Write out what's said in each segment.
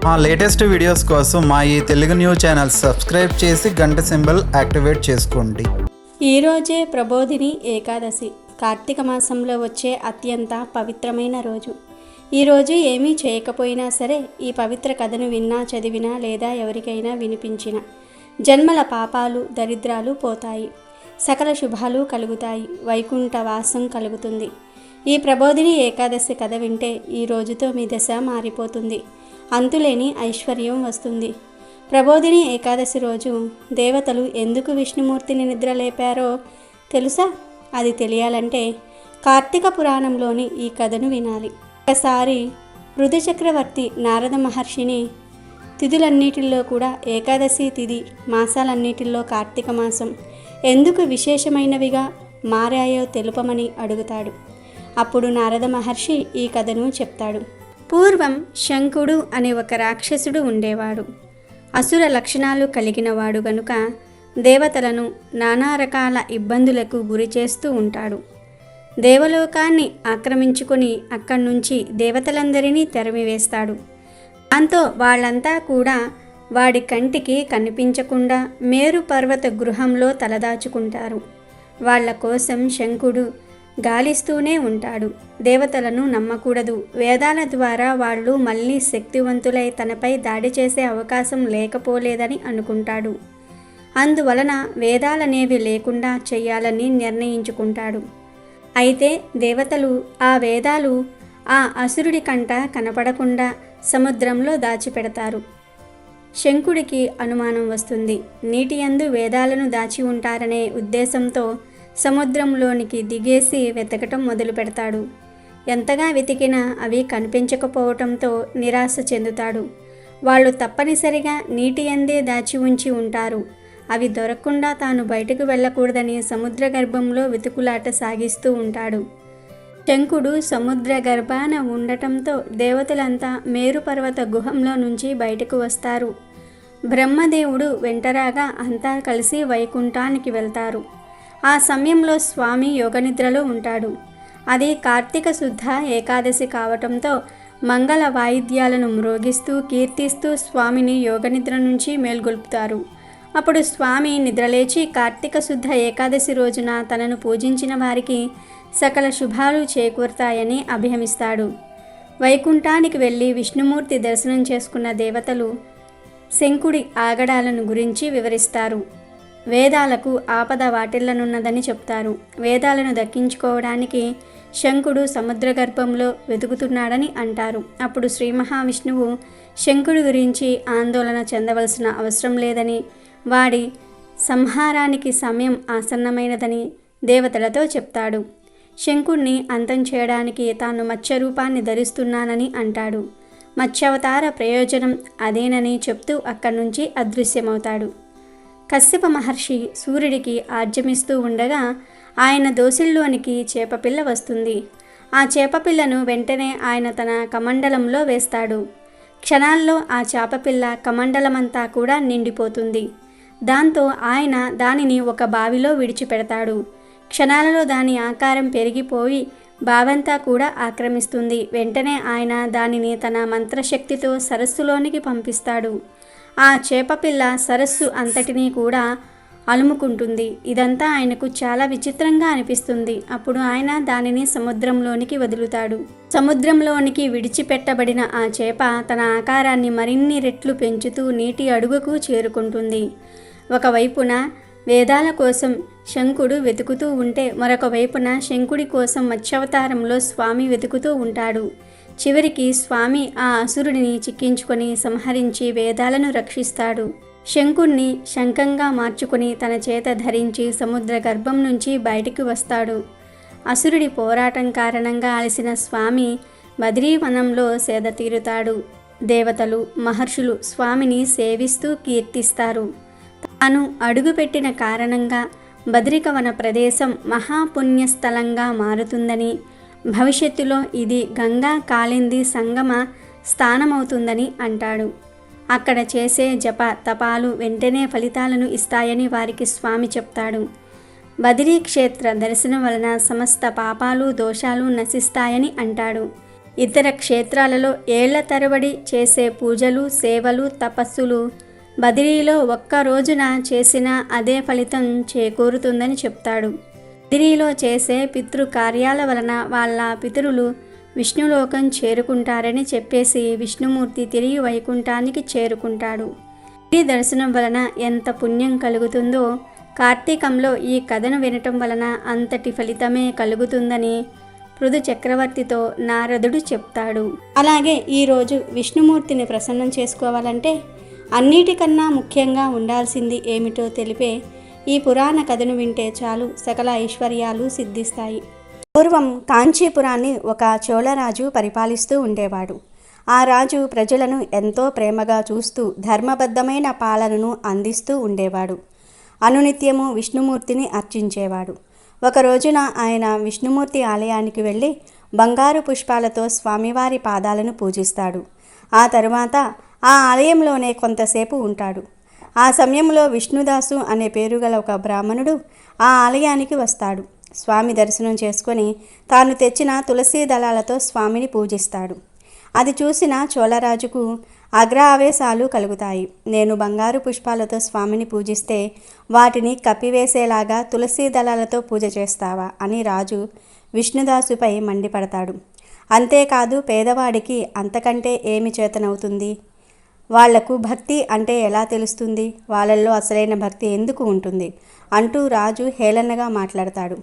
మా latest videos కోసం మా ఈ తెలుగు న్యూస్ ఛానల్ సబ్స్క్రైబ్ చేసి గంట సింబల్ యాక్టివేట్ చేసుకోండి. ఈరోజే ప్రబోధిని ఏకాదశి, కార్తీక మాసంలో వచ్చే అత్యంత పవిత్రమైన రోజు. ఈరోజు ఏమీ చేయకపోయినా సరే ఈ పవిత్ర కథను విన్నా, చదివినా లేదా ఎవరికైనా వినిపించినా జన్మల పాపాలు, దరిద్రాలు పోతాయి, సకల శుభాలు కలుగుతాయి, వైకుంఠ వాసం కలుగుతుంది. ఈ ప్రబోధిని ఏకాదశి కథ వింటే ఈ రోజుతో మీ దశ మారిపోతుంది, అంతులేని ఐశ్వర్యం వస్తుంది. ప్రబోధిని ఏకాదశి రోజు దేవతలు ఎందుకు విష్ణుమూర్తిని నిద్రలేపారో తెలుసా? అది తెలియాలంటే కార్తీక పురాణంలోని ఈ కథను వినాలి. ఒకసారి పృథు చక్రవర్తి నారద మహర్షిని తిథులన్నిటిల్లో కూడా ఏకాదశి తిథి, మాసాలన్నిటిల్లో కార్తీక మాసం ఎందుకు విశేషమైనవిగా మారాయో తెలుపమని అడుగుతాడు. అప్పుడు నారద మహర్షి ఈ కథను చెప్తాడు. పూర్వం శంకుడు అనే ఒక రాక్షసుడు ఉండేవాడు. అసుర లక్షణాలు కలిగినవాడు గనుక దేవతలను నానా రకాల ఇబ్బందులకు గురి చేస్తూ ఉంటాడు. దేవలోకాన్ని ఆక్రమించుకొని అక్కడి నుంచి దేవతలందరినీ తరిమివేస్తాడు. దాంతో వాళ్ళంతా కూడా వాడి కంటికి కనిపించకుండా మేరు పర్వత గృహంలో తలదాచుకుంటారు. వాళ్ళ కోసం శంకుడు గాలిస్తూనే ఉంటాడు. దేవతలను నమ్మకూడదు, వేదాల ద్వారా వాళ్ళు మళ్ళీ శక్తివంతులై తనపై దాడి చేసే అవకాశం లేకపోలేదని అనుకుంటాడు. అందువలన వేదాలనేవి లేకుండా చెయ్యాలని నిర్ణయించుకుంటాడు. అయితే దేవతలు ఆ వేదాలు ఆ అసురుడి కంట కనపడకుండా సముద్రంలో దాచిపెడతారు. శంకుడికి అనుమానం వస్తుంది. నీటి యందు వేదాలను దాచి ఉంటారనే ఉద్దేశంతో సముద్రంలోనికి దిగేసి వెతకటం మొదలు పెడతాడు. ఎంతగా వెతికినా అవి కనిపించకపోవటంతో నిరాశ చెందుతాడు. వాళ్ళు తప్పనిసరిగా నీటి యందే దాచి ఉంచి ఉంటారు. అవి దొరకకుండా తాను బయటకు వెళ్ళకూడదని సముద్ర గర్భంలో వెతుకులాట సాగిస్తూ ఉంటాడు. శంకుడు సముద్ర గర్భాన ఉండటంతో దేవతలంతా మేరు పర్వత గుహంలో నుంచి బయటకు వస్తారు. బ్రహ్మదేవుడు వెంటరాగా అంతా కలిసి వైకుంఠానికి వెళ్తారు. ఆ సమయంలో స్వామి యోగనిద్రలో ఉంటాడు. అది కార్తీక శుద్ధ ఏకాదశి కావటంతో మంగళ వాయిద్యాలను మ్రోగిస్తూ కీర్తిస్తూ స్వామిని యోగనిద్ర నుంచి మేల్గొల్పుతారు. అప్పుడు స్వామి నిద్రలేచి కార్తీక శుద్ధ ఏకాదశి రోజున తనను పూజించిన వారికి సకల శుభాలు చేకూరుతాయని అభయమిస్తాడు. వైకుంఠానికి వెళ్ళి విష్ణుమూర్తి దర్శనం చేసుకున్న దేవతలు శంకుడి ఆగడాలను గురించి వివరిస్తారు. వేదాలకు ఆపద వాటిల్లనున్నదని చెప్తారు. వేదాలను దక్కించుకోవడానికి శంకుడు సముద్ర గర్భంలో వెతుకుతున్నాడని అంటారు. అప్పుడు శ్రీ మహావిష్ణువు శంకుడి గురించి ఆందోళన చెందవలసిన అవసరం లేదని, వాడి సంహారానికి సమయం ఆసన్నమైనదని దేవతలతో చెప్తాడు. శంకుడిని అంతం చేయడానికి తాను మత్స్య రూపాన్ని ధరిస్తున్నానని అంటాడు. మత్స్యావతార ప్రయోజనం అదేనని చెప్తూ అక్కడి నుంచి అదృశ్యమవుతాడు. కశ్యప మహర్షి సూర్యుడికి ఆర్జమిస్తూ ఉండగా ఆయన దోసిల్లోనికి చేపపిల్ల వస్తుంది. ఆ చేపపిల్లను వెంటనే ఆయన తన కమండలంలో వేస్తాడు. క్షణాల్లో ఆ చేపపిల్ల కమండలమంతా కూడా నిండిపోతుంది. దాంతో ఆయన దానిని ఒక బావిలో విడిచిపెడతాడు. క్షణాలలో దాని ఆకారం పెరిగిపోయి బావంతా కూడా ఆక్రమిస్తుంది. వెంటనే ఆయన దానిని తన మంత్రశక్తితో సరస్సులోనికి పంపిస్తాడు. ఆ చేపపిల్ల సరస్సు అంతటినీ కూడా అలుముకుంటుంది. ఇదంతా ఆయనకు చాలా విచిత్రంగా అనిపిస్తుంది. అప్పుడు ఆయన దానిని సముద్రంలోనికి వదులుతాడు. సముద్రంలోనికి విడిచిపెట్టబడిన ఆ చేప తన ఆకారాన్ని మరిన్ని రెట్లు పెంచుతూ నీటి అడుగుకు చేరుకుంటుంది. ఒకవైపున వేదాల కోసం శంకుడు వెతుకుతూ ఉంటే మరొక వైపున శంకుడి కోసం మత్స్యావతారంలో స్వామి వెతుకుతూ ఉంటాడు. చివరికి స్వామి ఆ అసురుడిని చిక్కించుకొని సంహరించి వేదాలను రక్షిస్తాడు. శంకుణ్ణి శంఖంగా మార్చుకుని తన చేత ధరించి సముద్ర గర్భం నుంచి బయటికి వస్తాడు. అసురుడి పోరాటం కారణంగా అలసిన స్వామి బద్రీవనంలో సేద తీరుతాడు. దేవతలు, మహర్షులు స్వామిని సేవిస్తూ కీర్తిస్తారు. తాను అడుగుపెట్టిన కారణంగా బద్రికవన ప్రదేశం మహాపుణ్యస్థలంగా మారుతుందని, భవిష్యత్తులో ఇది గంగా కాళింది సంగమ స్థానమవుతుందని అంటాడు. అక్కడ చేసే జప తపాలు వెంటనే ఫలితాలను ఇస్తాయని వారికి స్వామి చెప్తాడు. బదిరీ క్షేత్ర దర్శనం వలన సమస్త పాపాలు, దోషాలు నశిస్తాయని అంటాడు. ఇతర క్షేత్రాలలో ఏళ్ల తరబడి చేసే పూజలు, సేవలు, తపస్సులు బదిరీలో ఒక్క రోజున చేసిన అదే ఫలితం చేకూరుతుందని చెప్తాడు. బదిరీలో చేసే పితృ కార్యాల వలన వాళ్ళ పితరులు విష్ణులోకం చేరుకుంటారని చెప్పేసి విష్ణుమూర్తి తిరిగి వైకుంఠానికి చేరుకుంటాడు. ఈ దర్శనం వలన ఎంత పుణ్యం కలుగుతుందో కార్తీకంలో ఈ కథను వినటం వలన అంతటి ఫలితమే కలుగుతుందని పృథు చక్రవర్తితో నారదుడు చెప్తాడు. అలాగే ఈరోజు విష్ణుమూర్తిని ప్రసన్నం చేసుకోవాలంటే అన్నిటికన్నా ముఖ్యంగా ఉండాల్సింది ఏమిటో తెలిపే ఈ పురాణ కథను వింటే చాలు సకల ఐశ్వర్యాలు సిద్ధిస్తాయి. పూర్వం కాంచీపురాన్ని ఒక చోళరాజు పరిపాలిస్తూ ఉండేవాడు. ఆ రాజు ప్రజలను ఎంతో ప్రేమగా చూస్తూ ధర్మబద్ధమైన పాలనను అందిస్తూ ఉండేవాడు. అనునిత్యము విష్ణుమూర్తిని అర్చించేవాడు. ఒక రోజున ఆయన విష్ణుమూర్తి ఆలయానికి వెళ్ళి బంగారు పుష్పాలతో స్వామివారి పాదాలను పూజిస్తాడు. ఆ తరువాత ఆ ఆలయంలోనే కొంతసేపు ఉంటాడు. ఆ సమయంలో విష్ణుదాసు అనే పేరు గల ఒక బ్రాహ్మణుడు ఆ ఆలయానికి వస్తాడు. స్వామి దర్శనం చేసుకొని తాను తెచ్చిన తులసీ దళాలతో స్వామిని పూజిస్తాడు. అది చూసిన చోళరాజుకు ఆవేశాలు కలుగుతాయి. నేను బంగారు పుష్పాలతో స్వామిని పూజిస్తే వాటిని కప్పివేసేలాగా తులసీ దళాలతో పూజ చేస్తావా అని రాజు విష్ణుదాసుపై మండిపడతాడు. అంతేకాదు, పేదవాడికి అంతకంటే ఏమి చేతనవుతుంది? వాళ్లకు భక్తి అంటే ఎలా తెలుస్తుంది? వాళ్ళల్లో అసలైన భక్తి ఎందుకు ఉంటుంది అంటూ రాజు హేళనగా మాట్లాడతాడు.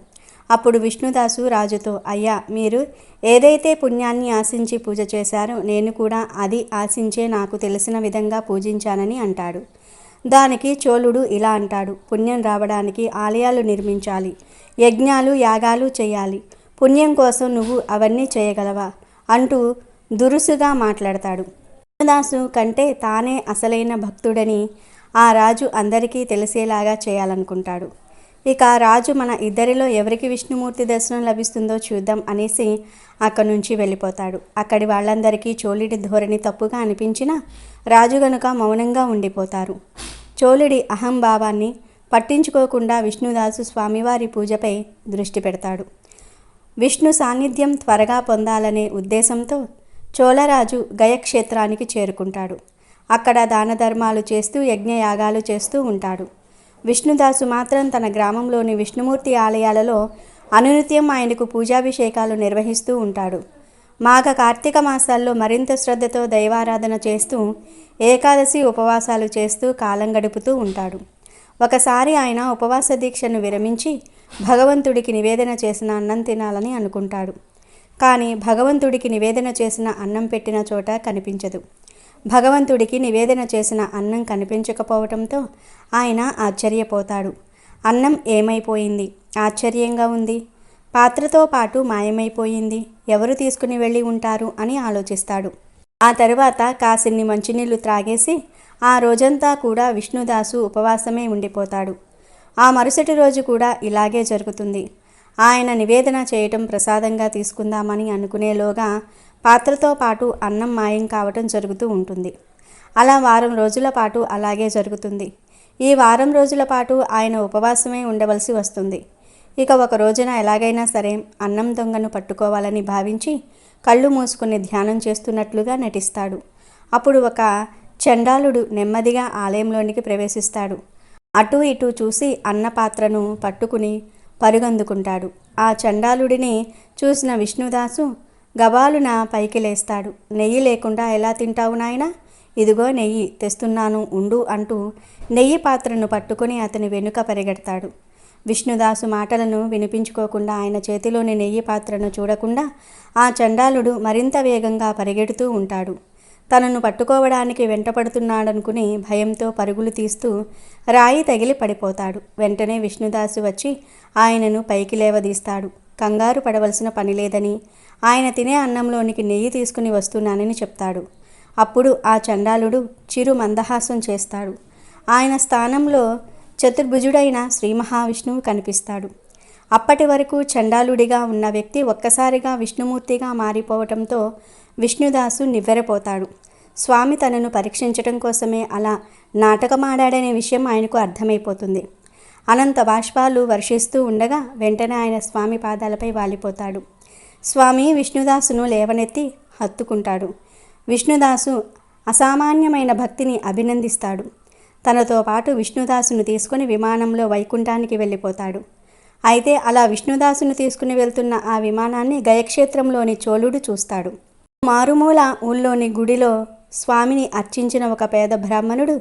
అప్పుడు విష్ణుదాసు రాజుతో, అయ్యా, మీరు ఏదైతే పుణ్యాన్ని ఆశించి పూజ చేశారో నేను కూడా అది ఆశించే నాకు తెలిసిన విధంగా పూజించానని అంటాడు. దానికి చోళుడు ఇలా అంటాడు, పుణ్యం రావడానికి ఆలయాలు నిర్మించాలి, యజ్ఞాలు యాగాలు చేయాలి, పుణ్యం కోసం నువ్వు అవన్నీ చేయగలవా అంటూ దురుసుగా మాట్లాడతాడు. విష్ణుదాసు కంటే తానే అసలైన భక్తుడని ఆ రాజు అందరికీ తెలిసేలాగా చేయాలనుకుంటాడు. ఇక రాజు మన ఇద్దరిలో ఎవరికి విష్ణుమూర్తి దర్శనం లభిస్తుందో చూద్దాం అనేసి అక్కడి నుంచి వెళ్ళిపోతాడు. అక్కడి వాళ్ళందరికీ చోళుడి ధోరణి తప్పుగా అనిపించినా రాజు గనుక మౌనంగా ఉండిపోతారు. చోళుడి అహంభావాన్ని పట్టించుకోకుండా విష్ణుదాసు స్వామివారి పూజపై దృష్టి పెడతాడు. విష్ణు సాన్నిధ్యం త్వరగా పొందాలనే ఉద్దేశంతో చోళరాజు గయక్షేత్రానికి చేరుకుంటాడు. అక్కడ దాన ధర్మాలు చేస్తూ యజ్ఞయాగాలు చేస్తూ ఉంటాడు. విష్ణుదాసు మాత్రం తన గ్రామంలోని విష్ణుమూర్తి ఆలయాలలో అనునిత్యం ఆయనకు పూజాభిషేకాలు నిర్వహిస్తూ ఉంటాడు. మాఘ కార్తీక మాసాల్లో మరింత శ్రద్ధతో దైవారాధన చేస్తూ ఏకాదశి ఉపవాసాలు చేస్తూ కాలం గడుపుతూ ఉంటాడు. ఒకసారి ఆయన ఉపవాస దీక్షను విరమించి భగవంతుడికి నివేదన చేసిన అన్నం తినాలని అనుకుంటాడు. కానీ భగవంతుడికి నివేదన చేసిన అన్నం పెట్టిన చోట కనిపించదు. భగవంతుడికి నివేదన చేసిన అన్నం కనిపించకపోవటంతో ఆయన ఆశ్చర్యపోతాడు. అన్నం ఏమైపోయింది? ఆశ్చర్యంగా ఉంది. పాత్రతో పాటు మాయమైపోయింది. ఎవరు తీసుకుని వెళ్ళి ఉంటారు అని ఆలోచిస్తాడు. ఆ తరువాత కాసిన్ని మంచినీళ్లు త్రాగేసి ఆ రోజంతా కూడా విష్ణుదాసు ఉపవాసమే ఉండిపోతాడు. ఆ మరుసటి రోజు కూడా ఇలాగే జరుగుతుంది. ఆయన నివేదన చేయటం ప్రసాదంగా తీసుకుందామని అనుకునేలోగా పాత్రతో పాటు అన్నం మాయం కావటం జరుగుతూ ఉంటుంది. అలా వారం రోజుల పాటు అలాగే జరుగుతుంది. ఈ వారం రోజుల పాటు ఆయన ఉపవాసమే ఉండవలసి వస్తుంది. ఇక ఒక రోజున ఎలాగైనా సరే అన్నం దొంగను పట్టుకోవాలని భావించి కళ్ళు మూసుకుని ధ్యానం చేస్తున్నట్లుగా నటిస్తాడు. అప్పుడు ఒక చండాలుడు నెమ్మదిగా ఆలయంలోనికి ప్రవేశిస్తాడు. అటూ ఇటూ చూసి అన్న పాత్రను పట్టుకుని పరుగందుకుంటాడు. ఆ చండాలుడిని చూసిన విష్ణుదాసు గబాలున పైకి లేస్తాడు. నెయ్యి లేకుండా ఎలా తింటావు నాయనా? ఇదిగో నెయ్యి తెస్తున్నాను ఉండు అంటూ నెయ్యి పాత్రను పట్టుకుని అతని వెనుక పరిగెడతాడు. విష్ణుదాసు మాటలను వినిపించుకోకుండా ఆయన చేతిలోని నెయ్యి పాత్రను చూడకుండా ఆ చండాలుడు మరింత వేగంగా పరిగెడుతూ ఉంటాడు. తనను పట్టుకోవడానికి వెంటపడుతున్నాడనుకుని భయంతో పరుగులు తీస్తూ రాయి తగిలి పడిపోతాడు. వెంటనే విష్ణుదాసు వచ్చి ఆయనను పైకి లేవదీస్తాడు. కంగారు పడవలసిన పని లేదని, ఆయన తినే అన్నంలోనికి నెయ్యి తీసుకుని వస్తున్నానని చెప్తాడు. అప్పుడు ఆ చండాలుడు చిరు మందహాసం చేస్తాడు. ఆయన స్థానంలో చతుర్భుజుడైన శ్రీ మహావిష్ణువు కనిపిస్తాడు. అప్పటి వరకు చండాలుడిగా ఉన్న వ్యక్తి ఒక్కసారిగా విష్ణుమూర్తిగా మారిపోవటంతో విష్ణుదాసు నివ్వెరపోతాడు. స్వామి తనను పరీక్షించటం కోసమే అలా నాటకమాడాడనే విషయం ఆయనకు అర్థమైపోతుంది. అనంత బాష్పాలు వర్షిస్తూ ఉండగా వెంటనే ఆయన స్వామి పాదాలపై వాలిపోతాడు. స్వామి విష్ణుదాసును లేవనెత్తి హత్తుకుంటాడు. విష్ణుదాసు అసామాన్యమైన భక్తిని అభినందిస్తాడు. తనతో పాటు విష్ణుదాసును తీసుకుని విమానంలో వైకుంఠానికి వెళ్ళిపోతాడు. అయితే అలా విష్ణుదాసును తీసుకుని వెళ్తున్న ఆ విమానాన్ని గయక్షేత్రంలోని చోళుడు చూస్తాడు. మారుమూల ఊళ్ళోని గుడిలో స్వామిని అర్చించిన ఒక పేద బ్రాహ్మణుడు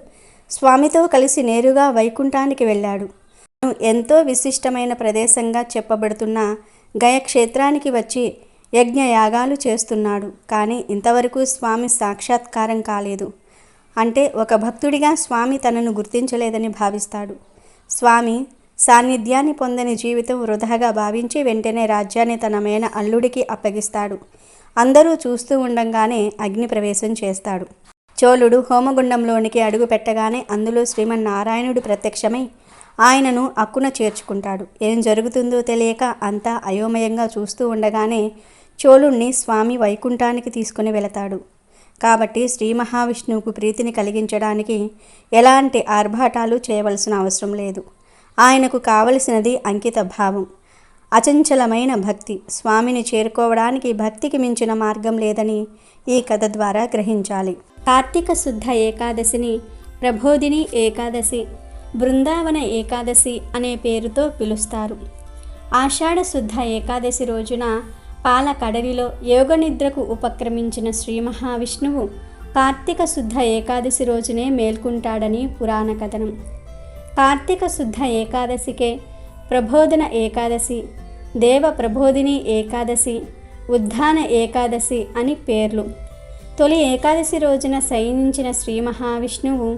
స్వామితో కలిసి నేరుగా వైకుంఠానికి వెళ్ళాడు. ఎంతో విశిష్టమైన ప్రదేశంగా చెప్పబడుతున్న గయక్షేత్రానికి వచ్చి యజ్ఞయాగాలు చేస్తున్నాడు. కానీ ఇంతవరకు స్వామి సాక్షాత్కారం కాలేదు. అంటే ఒక భక్తుడిగా స్వామి తనను గుర్తించలేదని భావిస్తాడు. స్వామి సాన్నిధ్యాన్ని పొందని జీవితం వృధాగా భావించి వెంటనే రాజ్యాన్ని తన మేన అల్లుడికి అప్పగిస్తాడు. అందరూ చూస్తూ ఉండంగానే అగ్ని ప్రవేశం చేస్తాడు. చోళుడు హోమగుండంలోనికి అడుగు పెట్టగానే అందులో శ్రీమన్నారాయణుడు ప్రత్యక్షమై ఆయనను అక్కున చేర్చుకుంటాడు. ఏం జరుగుతుందో తెలియక అంతా అయోమయంగా చూస్తూ ఉండగానే చోళుణ్ణి స్వామి వైకుంఠానికి తీసుకుని వెళతాడు. కాబట్టి శ్రీ మహావిష్ణువుకు ప్రీతిని కలిగించడానికి ఎలాంటి ఆర్భాటాలు చేయవలసిన అవసరం లేదు. ఆయనకు కావలసినది అంకిత భావం, అచంచలమైన భక్తి. స్వామిని చేరుకోవడానికి భక్తికి మించిన మార్గం లేదని ఈ కథ ద్వారా గ్రహించాలి. కార్తీక శుద్ధ ఏకాదశిని ప్రబోధిని ఏకాదశి, బృందావన ఏకాదశి అనే పేరుతో పిలుస్తారు. ఆషాఢ శుద్ధ ఏకాదశి రోజున పాలకడలిలో యోగనిద్రకు ఉపక్రమించిన శ్రీ మహావిష్ణువు కార్తీక శుద్ధ ఏకాదశి రోజునే మేల్కుంటాడని పురాణ కథనం. కార్తీక శుద్ధ ఏకాదశికే ప్రబోధన ఏకాదశి, దేవ ప్రబోధిని ఏకాదశి, ఉద్ధాన ఏకాదశి అని పేర్లు. తొలి ఏకాదశి రోజున శయనించిన శ్రీ మహావిష్ణువు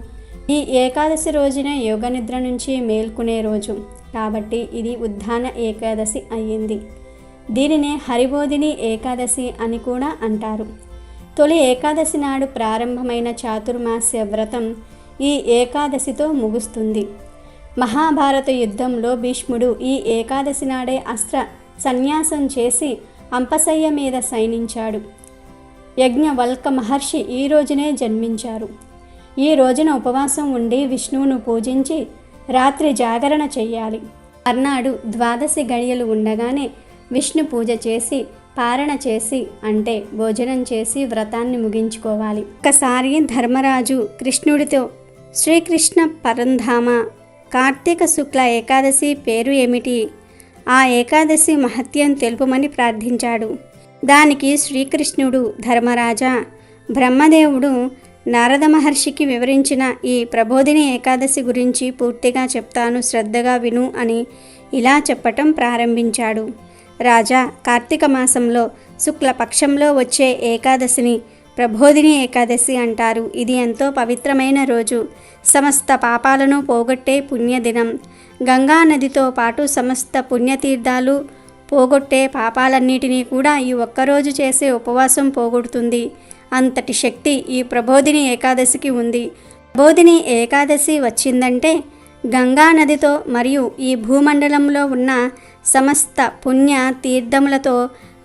ఈ ఏకాదశి రోజున యోగనిద్ర నుంచి మేల్కునే రోజు కాబట్టి ఇది ఉద్ధాన ఏకాదశి అయ్యింది. దీనినే హరిబోధిని ఏకాదశి అని కూడా అంటారు. తొలి ఏకాదశి నాడు ప్రారంభమైన చాతుర్మాస్య వ్రతం ఈ ఏకాదశితో ముగుస్తుంది. మహాభారత యుద్ధంలో భీష్ముడు ఈ ఏకాదశి నాడే అస్త్ర సన్యాసం చేసి అంపశయ్య మీద శయనించాడు. యజ్ఞవల్క మహర్షి ఈ రోజునే జన్మించారు. ఈ రోజున ఉపవాసం ఉండి విష్ణువును పూజించి రాత్రి జాగరణ చెయ్యాలి. మర్నాడు ద్వాదశి గడియలు ఉండగానే విష్ణు పూజ చేసి పారణ చేసి అంటే భోజనం చేసి వ్రతాన్ని ముగించుకోవాలి. ఒకసారి ధర్మరాజు కృష్ణుడితో శ్రీకృష్ణ పరంధామ కార్తీక శుక్ల ఏకాదశి పేరు ఏమిటి? ఆ ఏకాదశి మహత్యం తెలుపమని ప్రార్థించాడు. దానికి శ్రీకృష్ణుడు ధర్మరాజా, బ్రహ్మదేవుడు నారద మహర్షికి వివరించిన ఈ ప్రబోధిని ఏకాదశి గురించి పూర్తిగా చెప్తాను, శ్రద్ధగా విను అని ఇలా చెప్పటం ప్రారంభించాడు. రాజా, కార్తీక మాసంలో శుక్లపక్షంలో వచ్చే ఏకాదశిని ప్రబోధిని ఏకాదశి అంటారు. ఇది ఎంతో పవిత్రమైన రోజు, సమస్త పాపాలను పోగొట్టే పుణ్యదినం. గంగా నదితో పాటు సమస్త పుణ్యతీర్థాలు పోగొట్టే పాపాలన్నిటినీ కూడా ఈ ఒక్కరోజు చేసే ఉపవాసం పోగొడుతుంది. అంతటి శక్తి ఈ ప్రబోధిని ఏకాదశికి ఉంది. ప్రబోధిని ఏకాదశి వచ్చిందంటే గంగా నదితో మరియు ఈ భూమండలంలో ఉన్న సమస్త పుణ్య తీర్థములతో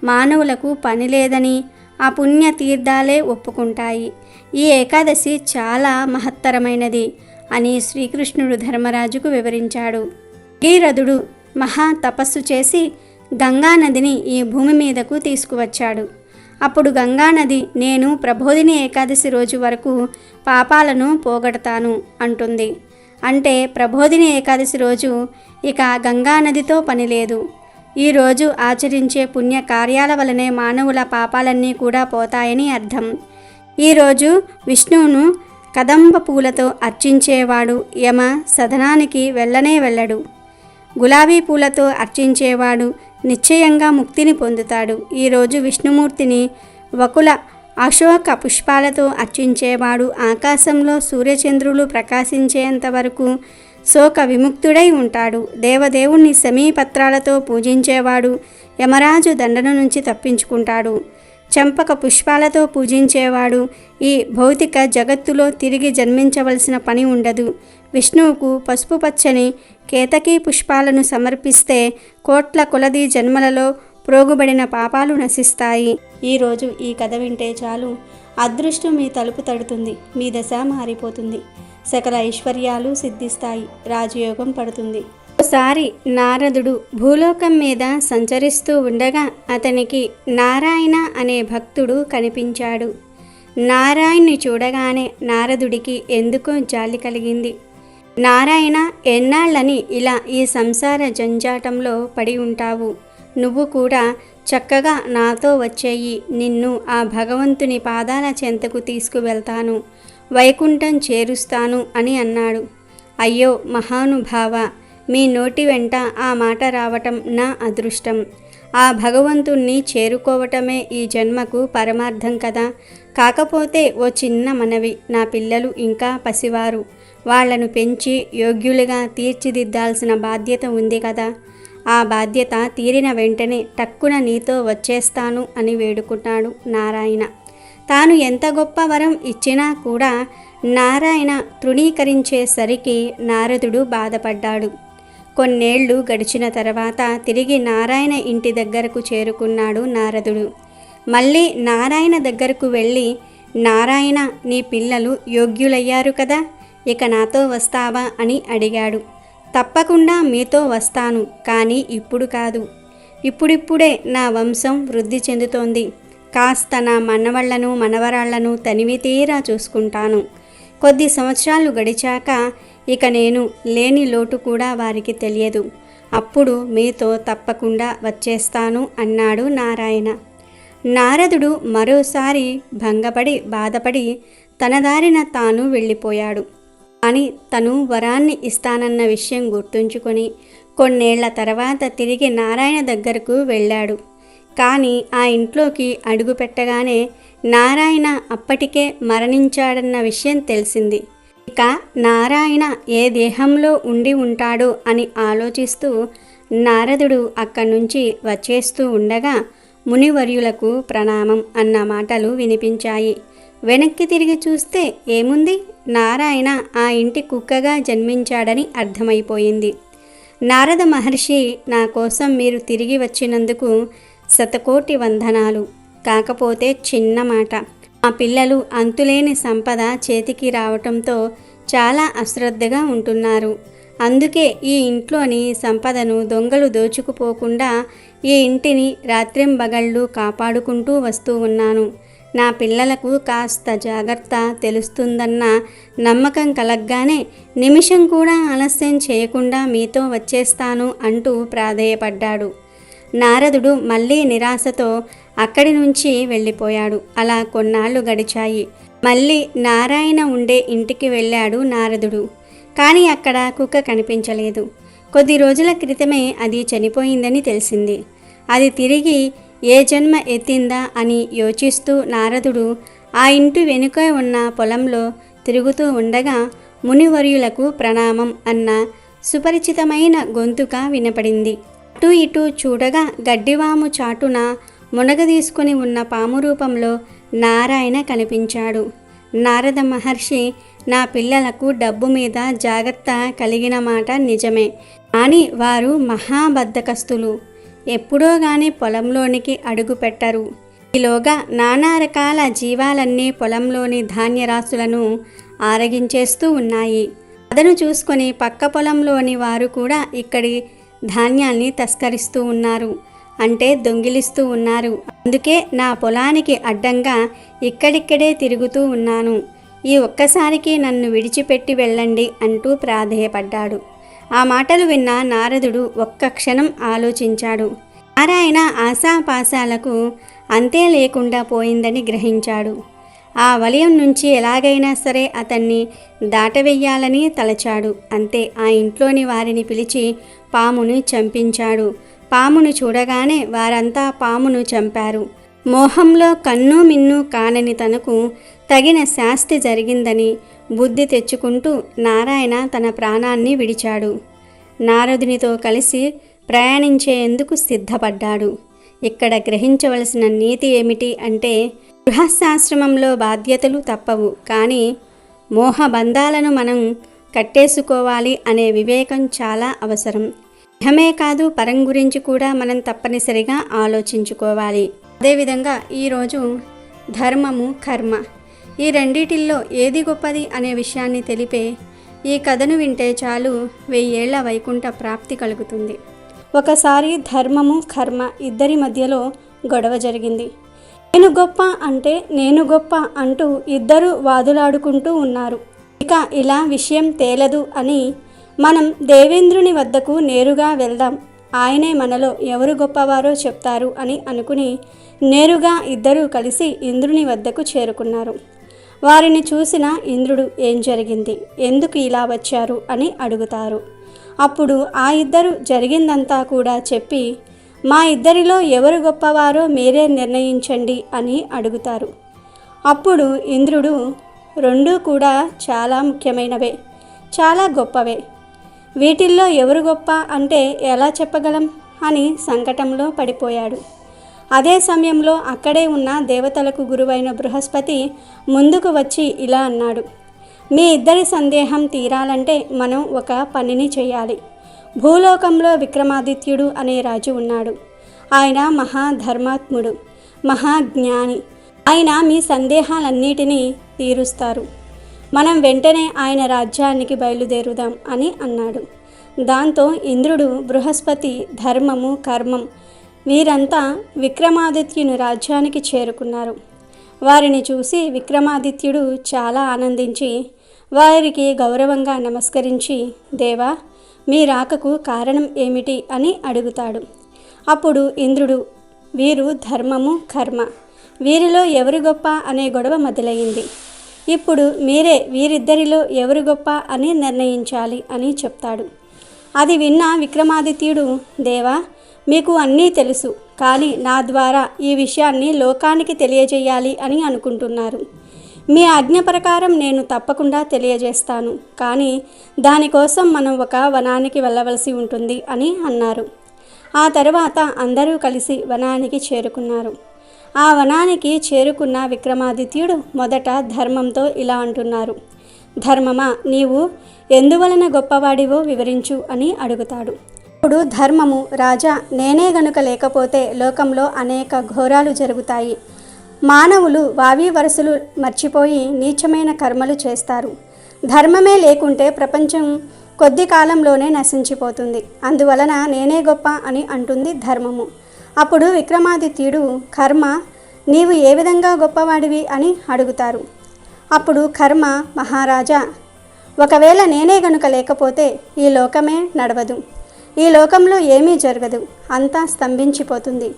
మానవులకు పని లేదని ఆ పుణ్య తీర్థాలే ఒప్పుకుంటాయి. ఈ ఏకాదశి చాలా మహత్తరమైనది అని శ్రీకృష్ణుడు ధర్మరాజుకు వివరించాడు. భగీరథుడు మహా తపస్సు చేసి గంగానదిని ఈ భూమి మీదకు తీసుకువచ్చాడు. అప్పుడు గంగానది నేను ప్రబోధిని ఏకాదశి రోజు వరకు పాపాలను పోగొడతాను అంటుంది. అంటే ప్రబోధిని ఏకాదశి రోజు ఇక గంగానదితో పని లేదు. ఈరోజు ఆచరించే పుణ్య కార్యాల వలనే మానవుల పాపాలన్నీ కూడా పోతాయని అర్థం. ఈరోజు విష్ణువును కదంబ పూలతో అర్చించేవాడు యమ సదనానికి వెళ్ళనే వెళ్ళడు. గులాబీ పూలతో అర్చించేవాడు నిశ్చయంగా ముక్తిని పొందుతాడు. ఈరోజు విష్ణుమూర్తిని వకుల అశోక పుష్పాలతో అర్చించేవాడు ఆకాశంలో సూర్యచంద్రులు ప్రకాశించేంత వరకు శోక విముక్తుడై ఉంటాడు. దేవదేవుణ్ణి సమీపత్రాలతో పూజించేవాడు యమరాజు దండన నుంచి తప్పించుకుంటాడు. చంపక పుష్పాలతో పూజించేవాడు ఈ భౌతిక జగత్తులో తిరిగి జన్మించవలసిన పని ఉండదు. విష్ణువుకు పసుపు పచ్చని కేతకీ పుష్పాలను సమర్పిస్తే కోట్ల కొలది జన్మలలో ప్రోగుబడిన పాపాలు నశిస్తాయి. ఈరోజు ఈ కథ వింటే చాలు, అదృష్టం మీ తలుపు తడుతుంది, మీ దశ మారిపోతుంది, సకల ఐశ్వర్యాలు సిద్ధిస్తాయి, రాజయోగం పడుతుంది. ఒకసారి నారదుడు భూలోకం మీద సంచరిస్తూ ఉండగా అతనికి నారాయణ అనే భక్తుడు కనిపించాడు. నారాయణ్ణి చూడగానే నారదుడికి ఎందుకో జాలి కలిగింది. నారాయణ, ఎన్నాళ్ళని ఇలా ఈ సంసార జంజాటంలో పడి ఉంటావు? నువ్వు కూడా చక్కగా నాతో వచ్చేయి. నిన్ను ఆ భగవంతుని పాదాల చెంతకు తీసుకువెళ్తాను, వైకుంఠం చేరుస్తాను అని అన్నాడు. అయ్యో మహానుభావ, మీ నోటి వెంట ఆ మాట రావటం నా అదృష్టం. ఆ భగవంతుణ్ణి చేరుకోవటమే ఈ జన్మకు పరమార్థం కదా. కాకపోతే ఓ చిన్న మనవి, నా పిల్లలు ఇంకా పసివారు. వాళ్లను పెంచి యోగ్యులుగా తీర్చిదిద్దాల్సిన బాధ్యత ఉంది కదా. ఆ బాధ్యత తీరిన వెంటనే టక్కున నీతో వచ్చేస్తాను అని వేడుకున్నాడు నారాయణ. తాను ఎంత గొప్ప వరం ఇచ్చినా కూడా నారాయణ తృణీకరించేసరికి నారదుడు బాధపడ్డాడు. కొన్నేళ్లు గడిచిన తర్వాత తిరిగి నారాయణ ఇంటి దగ్గరకు చేరుకున్నాడు నారదుడు. మళ్ళీ నారాయణ దగ్గరకు వెళ్ళి, నారాయణ, నీ పిల్లలు యోగ్యులయ్యారు కదా, ఇక నాతో వస్తావా అని అడిగాడు. తప్పకుండా మీతో వస్తాను, కానీ ఇప్పుడు కాదు. ఇప్పుడిప్పుడే నా వంశం వృద్ధి చెందుతోంది. కాస్త నా మనవళ్లను మనవరాళ్లను తనివి తీరా చూసుకుంటాను. కొద్ది సంవత్సరాలు గడిచాక ఇక నేను లేని లోటు కూడా వారికి తెలియదు. అప్పుడు మీతో తప్పకుండా వచ్చేస్తాను అన్నాడు నారాయణ. నారదుడు మరోసారి భంగపడి బాధపడి తన దారిన తాను వెళ్ళిపోయాడు. అని తను వరాన్ని ఇస్తానన్న విషయం గుర్తుంచుకొని కొన్నేళ్ల తర్వాత తిరిగి నారాయణ దగ్గరకు వెళ్ళాడు. కానీ ఆ ఇంట్లోకి అడుగు పెట్టగానే నారాయణ అప్పటికే మరణించాడన్న విషయం తెలిసింది. ఇక నారాయణ ఏ దేహంలో ఉండి ఉంటాడో అని ఆలోచిస్తూ నారదుడు అక్కడి నుంచి వచ్చేస్తూ ఉండగా మునివర్యులకు ప్రణామం అన్న మాటలు వినిపించాయి. వెనక్కి తిరిగి చూస్తే ఏముంది, నారాయణ ఆ ఇంటి కుక్కగా జన్మించాడని అర్థమైపోయింది. నారద మహర్షి, నా కోసం మీరు తిరిగి వచ్చినందుకు శతకోటి వందనాలు. కాకపోతే చిన్న మాట, ఆ పిల్లలు అంతులేని సంపద చేతికి రావటంతో చాలా అశ్రద్ధగా ఉంటున్నారు. అందుకే ఈ ఇంట్లోని సంపదను దొంగలు దోచుకుపోకుండా ఈ ఇంటిని రాత్రింబగళ్ళు కాపాడుకుంటూ వస్తూ ఉన్నాను. నా పిల్లలకు కాస్త జాగ్రత్త తెలుస్తుందన్న నమ్మకం కలగ్గానే నిమిషం కూడా ఆలస్యం చేయకుండా మీతో వచ్చేస్తాను అంటూ ప్రాధేయపడ్డాడు. నారదుడు మళ్ళీ నిరాశతో అక్కడి నుంచి వెళ్ళిపోయాడు. అలా కొన్నాళ్ళు గడిచాయి. మళ్ళీ నారాయణ ఉండే ఇంటికి వెళ్ళాడు నారదుడు. కానీ అక్కడ కుక్క కనిపించలేదు. కొద్ది రోజుల క్రితమే అది చనిపోయిందని తెలిసింది. అది తిరిగి ఏ జన్మ ఎత్తిందా అని యోచిస్తూ నారదుడు ఆ ఇంటి వెనుక ఉన్న పొలంలో తిరుగుతూ ఉండగా మునివర్యులకు ప్రణామం అన్న సుపరిచితమైన గొంతుక వినపడింది. అటు ఇటు చూడగా గడ్డివాము చాటున మునగదీసుకుని ఉన్న పాము రూపంలో నారాయణ కనిపించాడు. నారద మహర్షి, నా పిల్లలకు డబ్బు మీద జాగ్రత్త కలిగిన మాట నిజమే, కానీ వారు మహాబద్ధకస్తులు. ఎప్పుడో గాని పొలంలోనికి అడుగు పెట్టరు. ఈలోగా నానా రకాల జీవాలన్నీ పొలంలోని ధాన్యరాశులను ఆరగించేస్తూ ఉన్నాయి. అదను చూసుకొని పక్క పొలంలోని వారు కూడా ఇక్కడి ధాన్యాల్ని తస్కరిస్తూ ఉన్నారు, అంటే దొంగిలిస్తూ ఉన్నారు. అందుకే నా పొలానికి అడ్డంగా ఇక్కడిక్కడే తిరుగుతూ ఉన్నాను. ఈ ఒక్కసారికి నన్ను విడిచిపెట్టి వెళ్ళండి అంటూ ప్రాధేయపడ్డాడు. ఆ మాటలు విన్న నారదుడు ఒక్క క్షణం ఆలోచించాడు. నారాయణ ఆశాపాశాలకు అంతే లేకుండా పోయిందని గ్రహించాడు. ఆ వలయం నుంచి ఎలాగైనా సరే అతన్ని దాటవేయాలని తలచాడు. అంతే, ఆ ఇంట్లోని వారిని పిలిచి పామును చంపించాడు. పామును చూడగానే వారంతా పామును చంపారు. మోహంలో కన్ను మిన్ను కానని తనకు తగిన శాస్తి జరిగిందని బుద్ధి తెచ్చుకుంటూ నారాయణ తన ప్రాణాన్ని విడిచాడు. నారదునితో కలిసి ప్రయాణించేందుకు సిద్ధపడ్డాడు. ఇక్కడ గ్రహించవలసిన నీతి ఏమిటి అంటే, గృహస్థాశ్రమంలో బాధ్యతలు తప్పవు, కానీ మోహబంధాలను మనం కట్టేసుకోవాలి అనే వివేకం చాలా అవసరం. ఇహమే కాదు, పరం గురించి కూడా మనం తప్పనిసరిగా ఆలోచించుకోవాలి. అదేవిధంగా ఈరోజు ధర్మము, కర్మ, ఈ రెండిటిల్లో ఏది గొప్పది అనే విషయాన్ని తెలిపే ఈ కథను వింటే చాలు 1000 ఏళ్ల వైకుంఠ ప్రాప్తి కలుగుతుంది. ఒకసారి ధర్మము కర్మ ఇద్దరి మధ్యలో గొడవ జరిగింది. నేను గొప్ప అంటే నేను గొప్ప అంటూ ఇద్దరు వాదులాడుకుంటూ ఉన్నారు. ఇక ఇలా విషయం తేలదు అని మనం దేవేంద్రుని వద్దకు నేరుగా వెళ్దాం, ఆయనే మనలో ఎవరు గొప్పవారో చెప్తారు అని అనుకుని నేరుగా ఇద్దరూ కలిసి ఇంద్రుని వద్దకు చేరుకున్నారు. వారిని చూసిన ఇంద్రుడు ఏం జరిగింది, ఎందుకు ఇలా వచ్చారు అని అడుగుతారు. అప్పుడు ఆ ఇద్దరు జరిగిందంతా కూడా చెప్పి మా ఇద్దరిలో ఎవరు గొప్పవారో మీరే నిర్ణయించండి అని అడుగుతారు. అప్పుడు ఇంద్రుడు రెండూ కూడా చాలా ముఖ్యమైనవే, చాలా గొప్పవే, వీటిల్లో ఎవరు గొప్ప అంటే ఎలా చెప్పగలం అని సంకటంలో పడిపోయాడు. అదే సమయంలో అక్కడే ఉన్న దేవతలకు గురువైన బృహస్పతి ముందుకు వచ్చి ఇలా అన్నాడు, మీ ఇద్దరి సందేహం తీరాలంటే మనం ఒక పనిని చేయాలి. భూలోకంలో విక్రమాదిత్యుడు అనే రాజు ఉన్నాడు. ఆయన మహాధర్మాత్ముడు, మహాజ్ఞాని. ఆయన మీ సందేహాలన్నిటినీ తీరుస్తారు. మనం వెంటనే ఆయన రాజ్యానికి బయలుదేరుదాం అని అన్నాడు. దాంతో ఇంద్రుడు, బృహస్పతి, ధర్మము, కర్మం వీరంతా విక్రమాదిత్యుని రాజ్యానికి చేరుకున్నారు. వారిని చూసి విక్రమాదిత్యుడు చాలా ఆనందించి వారికి గౌరవంగా నమస్కరించి, దేవా, మీ రాకకు కారణం ఏమిటి అని అడుగుతాడు. అప్పుడు ఇంద్రుడు, వీరు ధర్మము కర్మ, వీరిలో ఎవరు గొప్ప అనే గొడవ మొదలయ్యింది. ఇప్పుడు మీరే వీరిద్దరిలో ఎవరు గొప్ప అని నిర్ణయించాలి అని చెప్తాడు. అది విన్న విక్రమాదిత్యుడు, దేవా, మీకు అన్నీ తెలుసు, కానీ నా ద్వారా ఈ విషయాన్ని లోకానికి తెలియజేయాలి అని అనుకుంటున్నారు. మీ ఆజ్ఞ ప్రకారం నేను తప్పకుండా తెలియజేస్తాను, కానీ దానికోసం మనం ఒక వనానికి వెళ్ళవలసి ఉంటుంది అని అన్నారు. ఆ తర్వాత అందరూ కలిసి వనానికి చేరుకున్నారు. ఆ వనానికి చేరుకున్న విక్రమాదిత్యుడు మొదట ధర్మంతో ఇలా అంటున్నారు, ధర్మమా, నీవు ఎందువలన గొప్పవాడివో వివరించు అని అడుగుతాడు. ఇప్పుడు ధర్మము, రాజా, నేనే గనుక లేకపోతే లోకంలో అనేక ఘోరాలు జరుగుతాయి. మానవులు వావి వరసలు మర్చిపోయి నీచమైన కర్మలు చేస్తారు. ధర్మమే లేకుంటే ప్రపంచం కొద్ది కాలంలోనే నశించిపోతుంది. అందువలన నేనే గొప్ప అని అంటుంది ధర్మము. అప్పుడు విక్రమాదిత్యుడు, కర్మ, నీవు ఏ విధంగా గొప్పవాడివి అని అడుగుతారు. అప్పుడు కర్మ, మహారాజా, ఒకవేళ నేనే గనుక లేకపోతే ఈ లోకమే నడవదు, ఈ లోకంలో ఏమీ జరగదు, అంతా స్తంభించిపోతుంది.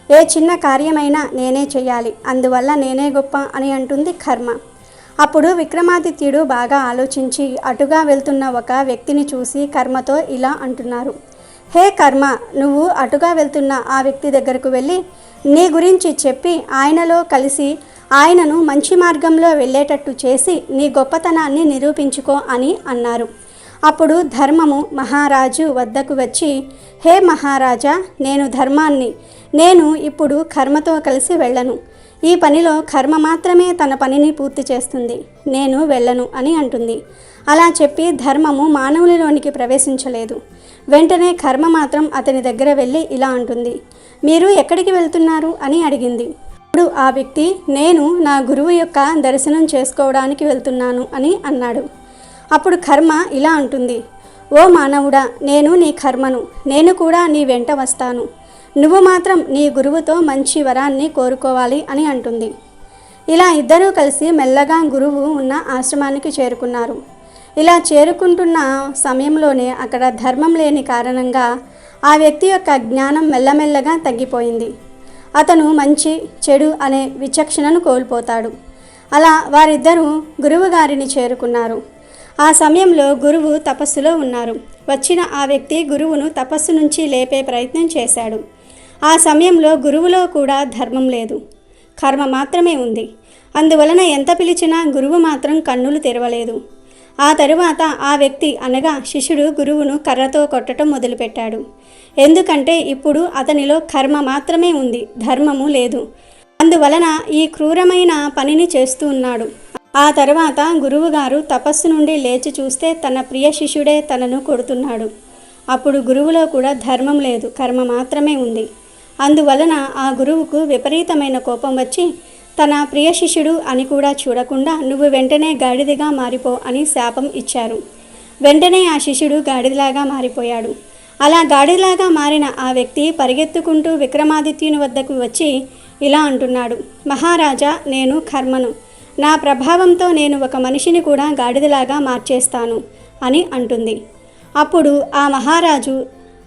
ఏ చిన్న కార్యమైనా నేనే చేయాలి, అందువల్ల నేనే గొప్ప అని అంటుంది కర్మ. అప్పుడు విక్రమాదిత్యుడు బాగా ఆలోచించి అటుగా వెళ్తున్న ఒక వ్యక్తిని చూసి కర్మతో ఇలా అంటున్నారు, హే కర్మ, నువ్వు అటుగా వెళ్తున్న ఆ వ్యక్తి దగ్గరకు వెళ్ళి నీ గురించి చెప్పి ఆయనలో కలిసి ఆయనను మంచి మార్గంలో వెళ్ళేటట్టు చేసి నీ గొప్పతనాన్ని నిరూపించుకో అని అన్నారు. అప్పుడు ధర్మము మహారాజు వద్దకు వచ్చి, హే మహారాజా, నేను ధర్మాన్ని, నేను ఇప్పుడు కర్మతో కలిసి వెళ్ళను. ఈ పనిలో కర్మ మాత్రమే తన పనిని పూర్తి చేస్తుంది, నేను వెళ్ళను అని అంటుంది. అలా చెప్పి ధర్మము మానవునిలోనికి ప్రవేశించలేదు. వెంటనే కర్మ మాత్రం అతని దగ్గర వెళ్ళి ఇలా అంటుంది, మీరు ఎక్కడికి వెళ్తున్నారు అని అడిగింది. అప్పుడు ఆ వ్యక్తి, నేను నా గురువు యొక్క దర్శనం చేసుకోవడానికి వెళ్తున్నాను అని అన్నాడు. అప్పుడు కర్మ ఇలా అంటుంది, ఓ మానవుడా, నేను నీ కర్మను, నేను కూడా నీ వెంట వస్తాను. నువ్వు మాత్రం నీ గురువుతో మంచి వరాన్ని కోరుకోవాలి అని అంటుంది. ఇలా ఇద్దరూ కలిసి మెల్లగా గురువు ఉన్న ఆశ్రమానికి చేరుకున్నారు. ఇలా చేరుకుంటున్న సమయంలోనే అక్కడ ధర్మం లేని కారణంగా ఆ వ్యక్తి యొక్క జ్ఞానం మెల్లమెల్లగా తగ్గిపోయింది. అతను మంచి చెడు అనే విచక్షణను కోల్పోతాడు. అలా వారిద్దరూ గురువు గారిని చేరుకున్నారు. ఆ సమయంలో గురువు తపస్సులో ఉన్నారు. వచ్చిన ఆ వ్యక్తి గురువును తపస్సు నుంచి లేపే ప్రయత్నం చేశాడు. ఆ సమయంలో గురువులో కూడా ధర్మం లేదు, కర్మ మాత్రమే ఉంది. అందువలన ఎంత పిలిచినా గురువు మాత్రం కన్నులు తెరవలేదు. ఆ తరువాత ఆ వ్యక్తి అనగా శిష్యుడు గురువును కర్రతో కొట్టడం మొదలుపెట్టాడు. ఎందుకంటే ఇప్పుడు అతనిలో కర్మ మాత్రమే ఉంది, ధర్మము లేదు. అందువలన ఈ క్రూరమైన పనిని చేస్తూ ఉన్నాడు. ఆ తర్వాత గురువుగారు తపస్సు నుండి లేచి చూస్తే తన ప్రియ శిష్యుడే తనను కొడుతున్నాడు. అప్పుడు గురువులో కూడా ధర్మం లేదు, కర్మ మాత్రమే ఉంది. అందువలన ఆ గురువుకు విపరీతమైన కోపం వచ్చి తన ప్రియ శిష్యుడు అని కూడా చూడకుండా నువ్వు వెంటనే గాడిదగా మారిపో అని శాపం ఇచ్చారు. వెంటనే ఆ శిష్యుడు గాడిదలాగా మారిపోయాడు. అలా గాడిదలాగా మారిన ఆ వ్యక్తి పరిగెత్తుకుంటూ విక్రమాదిత్యుని వద్దకు వచ్చి ఇలా అంటున్నాడు, మహారాజా, నేను కర్మను. నా ప్రభావంతో నేను ఒక మనిషిని కూడా గాడిదలాగా మార్చేస్తాను అని అంటుంది. అప్పుడు ఆ మహారాజు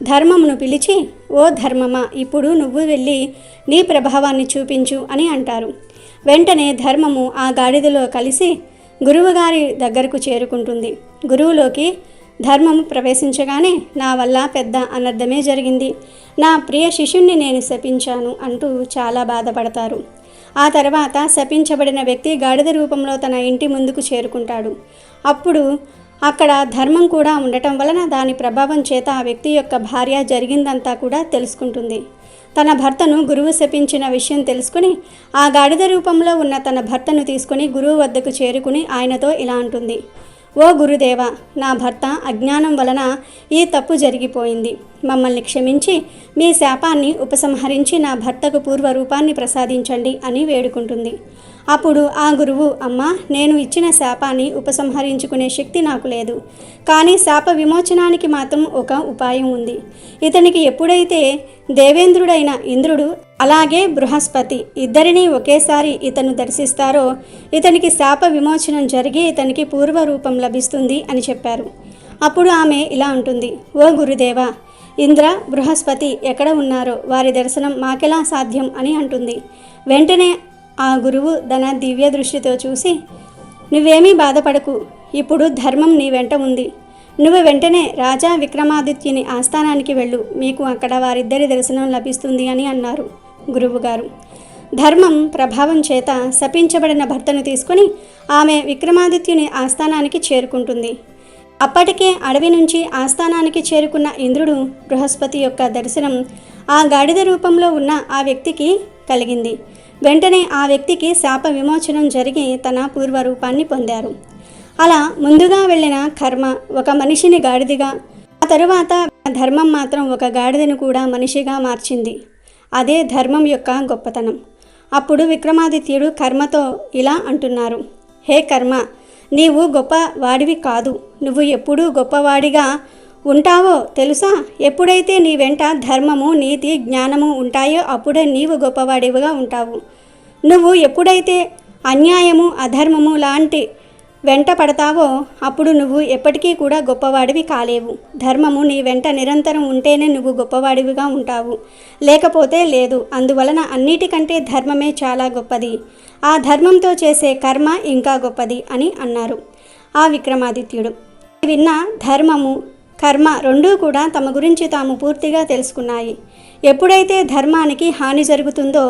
ధర్మమును పిలిచి, ఓ ధర్మమా, ఇప్పుడు నువ్వు వెళ్ళి నీ ప్రభావాన్ని చూపించు అని అంటారు. వెంటనే ధర్మము ఆ గాడిదలో కలిసి గురువుగారి దగ్గరకు చేరుకుంటుంది. గురువులోకి ధర్మము ప్రవేశించగానే నా వల్ల పెద్ద అనర్థమే జరిగింది, నా ప్రియ శిష్యుణ్ణి నేను శపించాను అంటూ చాలా బాధపడతారు. ఆ తర్వాత శపించబడిన వ్యక్తి గాడిద రూపంలో తన ఇంటి ముందుకు చేరుకుంటాడు. అప్పుడు అక్కడ ధర్మం కూడా ఉండటం వలన దాని ప్రభావం చేత ఆ వ్యక్తి యొక్క భార్య జరిగిందంతా కూడా తెలుసుకుంటుంది. తన భర్తను గురువు శపించిన విషయం తెలుసుకుని ఆ గాడిద రూపంలో ఉన్న తన భర్తను తీసుకుని గురువు వద్దకు చేరుకుని ఆయనతో ఇలా అంటుంది, ఓ గురుదేవ, నా భర్త అజ్ఞానం వలన ఈ తప్పు జరిగిపోయింది. మమ్మల్ని క్షమించి మీ శాపాన్ని ఉపసంహరించి నా భర్తకు పూర్వరూపాన్ని ప్రసాదించండి అని వేడుకుంటుంది. అప్పుడు ఆ గురువు, అమ్మ, నేను ఇచ్చిన శాపాన్ని ఉపసంహరించుకునే శక్తి నాకు లేదు, కానీ శాప విమోచనానికి మాత్రం ఒక ఉపాయం ఉంది. ఇతనికి ఎప్పుడైతే దేవేంద్రుడైన ఇంద్రుడు అలాగే బృహస్పతి ఇద్దరినీ ఒకేసారి ఇతను దర్శిస్తారో ఇతనికి శాప విమోచనం జరిగి ఇతనికి పూర్వరూపం లభిస్తుంది అని చెప్పారు. అప్పుడు ఆమె ఇలా అంటుంది, ఓ గురుదేవా, ఇంద్ర, బృహస్పతి ఎక్కడ ఉన్నారో వారి దర్శనం మాకెలా సాధ్యం అని అంటుంది. వెంటనే ఆ గురువు తన దివ్య దృష్టితో చూసి, నువ్వేమీ బాధపడకు, ఇప్పుడు ధర్మం నీ వెంట ఉంది. నువ్వు వెంటనే రాజా విక్రమాదిత్యుని ఆస్థానానికి వెళ్ళు, మీకు అక్కడ వారిద్దరి దర్శనం లభిస్తుంది అని అన్నారు గురువుగారు. ధర్మం ప్రభావం చేత శపించబడిన భర్తను తీసుకుని ఆమె విక్రమాదిత్యుని ఆస్థానానికి చేరుకుంటుంది. అప్పటికే అడవి నుంచి ఆస్థానానికి చేరుకున్న ఇంద్రుడు బృహస్పతి యొక్క దర్శనం ఆ గాడిద రూపంలో ఉన్న ఆ వ్యక్తికి కలిగింది. వెంటనే ఆ వ్యక్తికి శాప విమోచనం జరిగి తన పూర్వరూపాన్ని పొందారు. అలా ముందుగా వెళ్ళిన కర్మ ఒక మనిషిని గాడిదిగా, ఆ తరువాత ధర్మం మాత్రం ఒక గాడిదను కూడా మనిషిగా మార్చింది. అదే ధర్మం యొక్క గొప్పతనం. అప్పుడు విక్రమాదిత్యుడు కర్మతో ఇలా అంటున్నారు, హే కర్మ, నీవు గొప్ప వాడివి కాదు, నువ్వు ఎప్పుడూ గొప్పవాడిగా ఉంటావో తెలుసా? ఎప్పుడైతే నీ వెంట ధర్మము, నీతి, జ్ఞానము ఉంటాయో అప్పుడే నీవు గొప్పవాడివిగా ఉంటావు. నువ్వు ఎప్పుడైతే అన్యాయము, అధర్మము లాంటి వెంట పడతావో అప్పుడు నువ్వు ఎప్పటికీ కూడా గొప్పవాడివి కాలేవు. ధర్మము నీ వెంట నిరంతరం ఉంటేనే నువ్వు గొప్పవాడివిగా ఉంటావు, లేకపోతే లేదు. అందువలన అన్నిటికంటే ధర్మమే చాలా గొప్పది, ఆ ధర్మంతో చేసే కర్మ ఇంకా గొప్పది అని అన్నారు ఆ విక్రమాదిత్యుడు. విన్న ధర్మము, కర్మ రెండూ కూడా తమ గురించి తాము పూర్తిగా తెలుసుకున్నాయి. ఎప్పుడైతే ధర్మానికి హాని జరుగుతుందో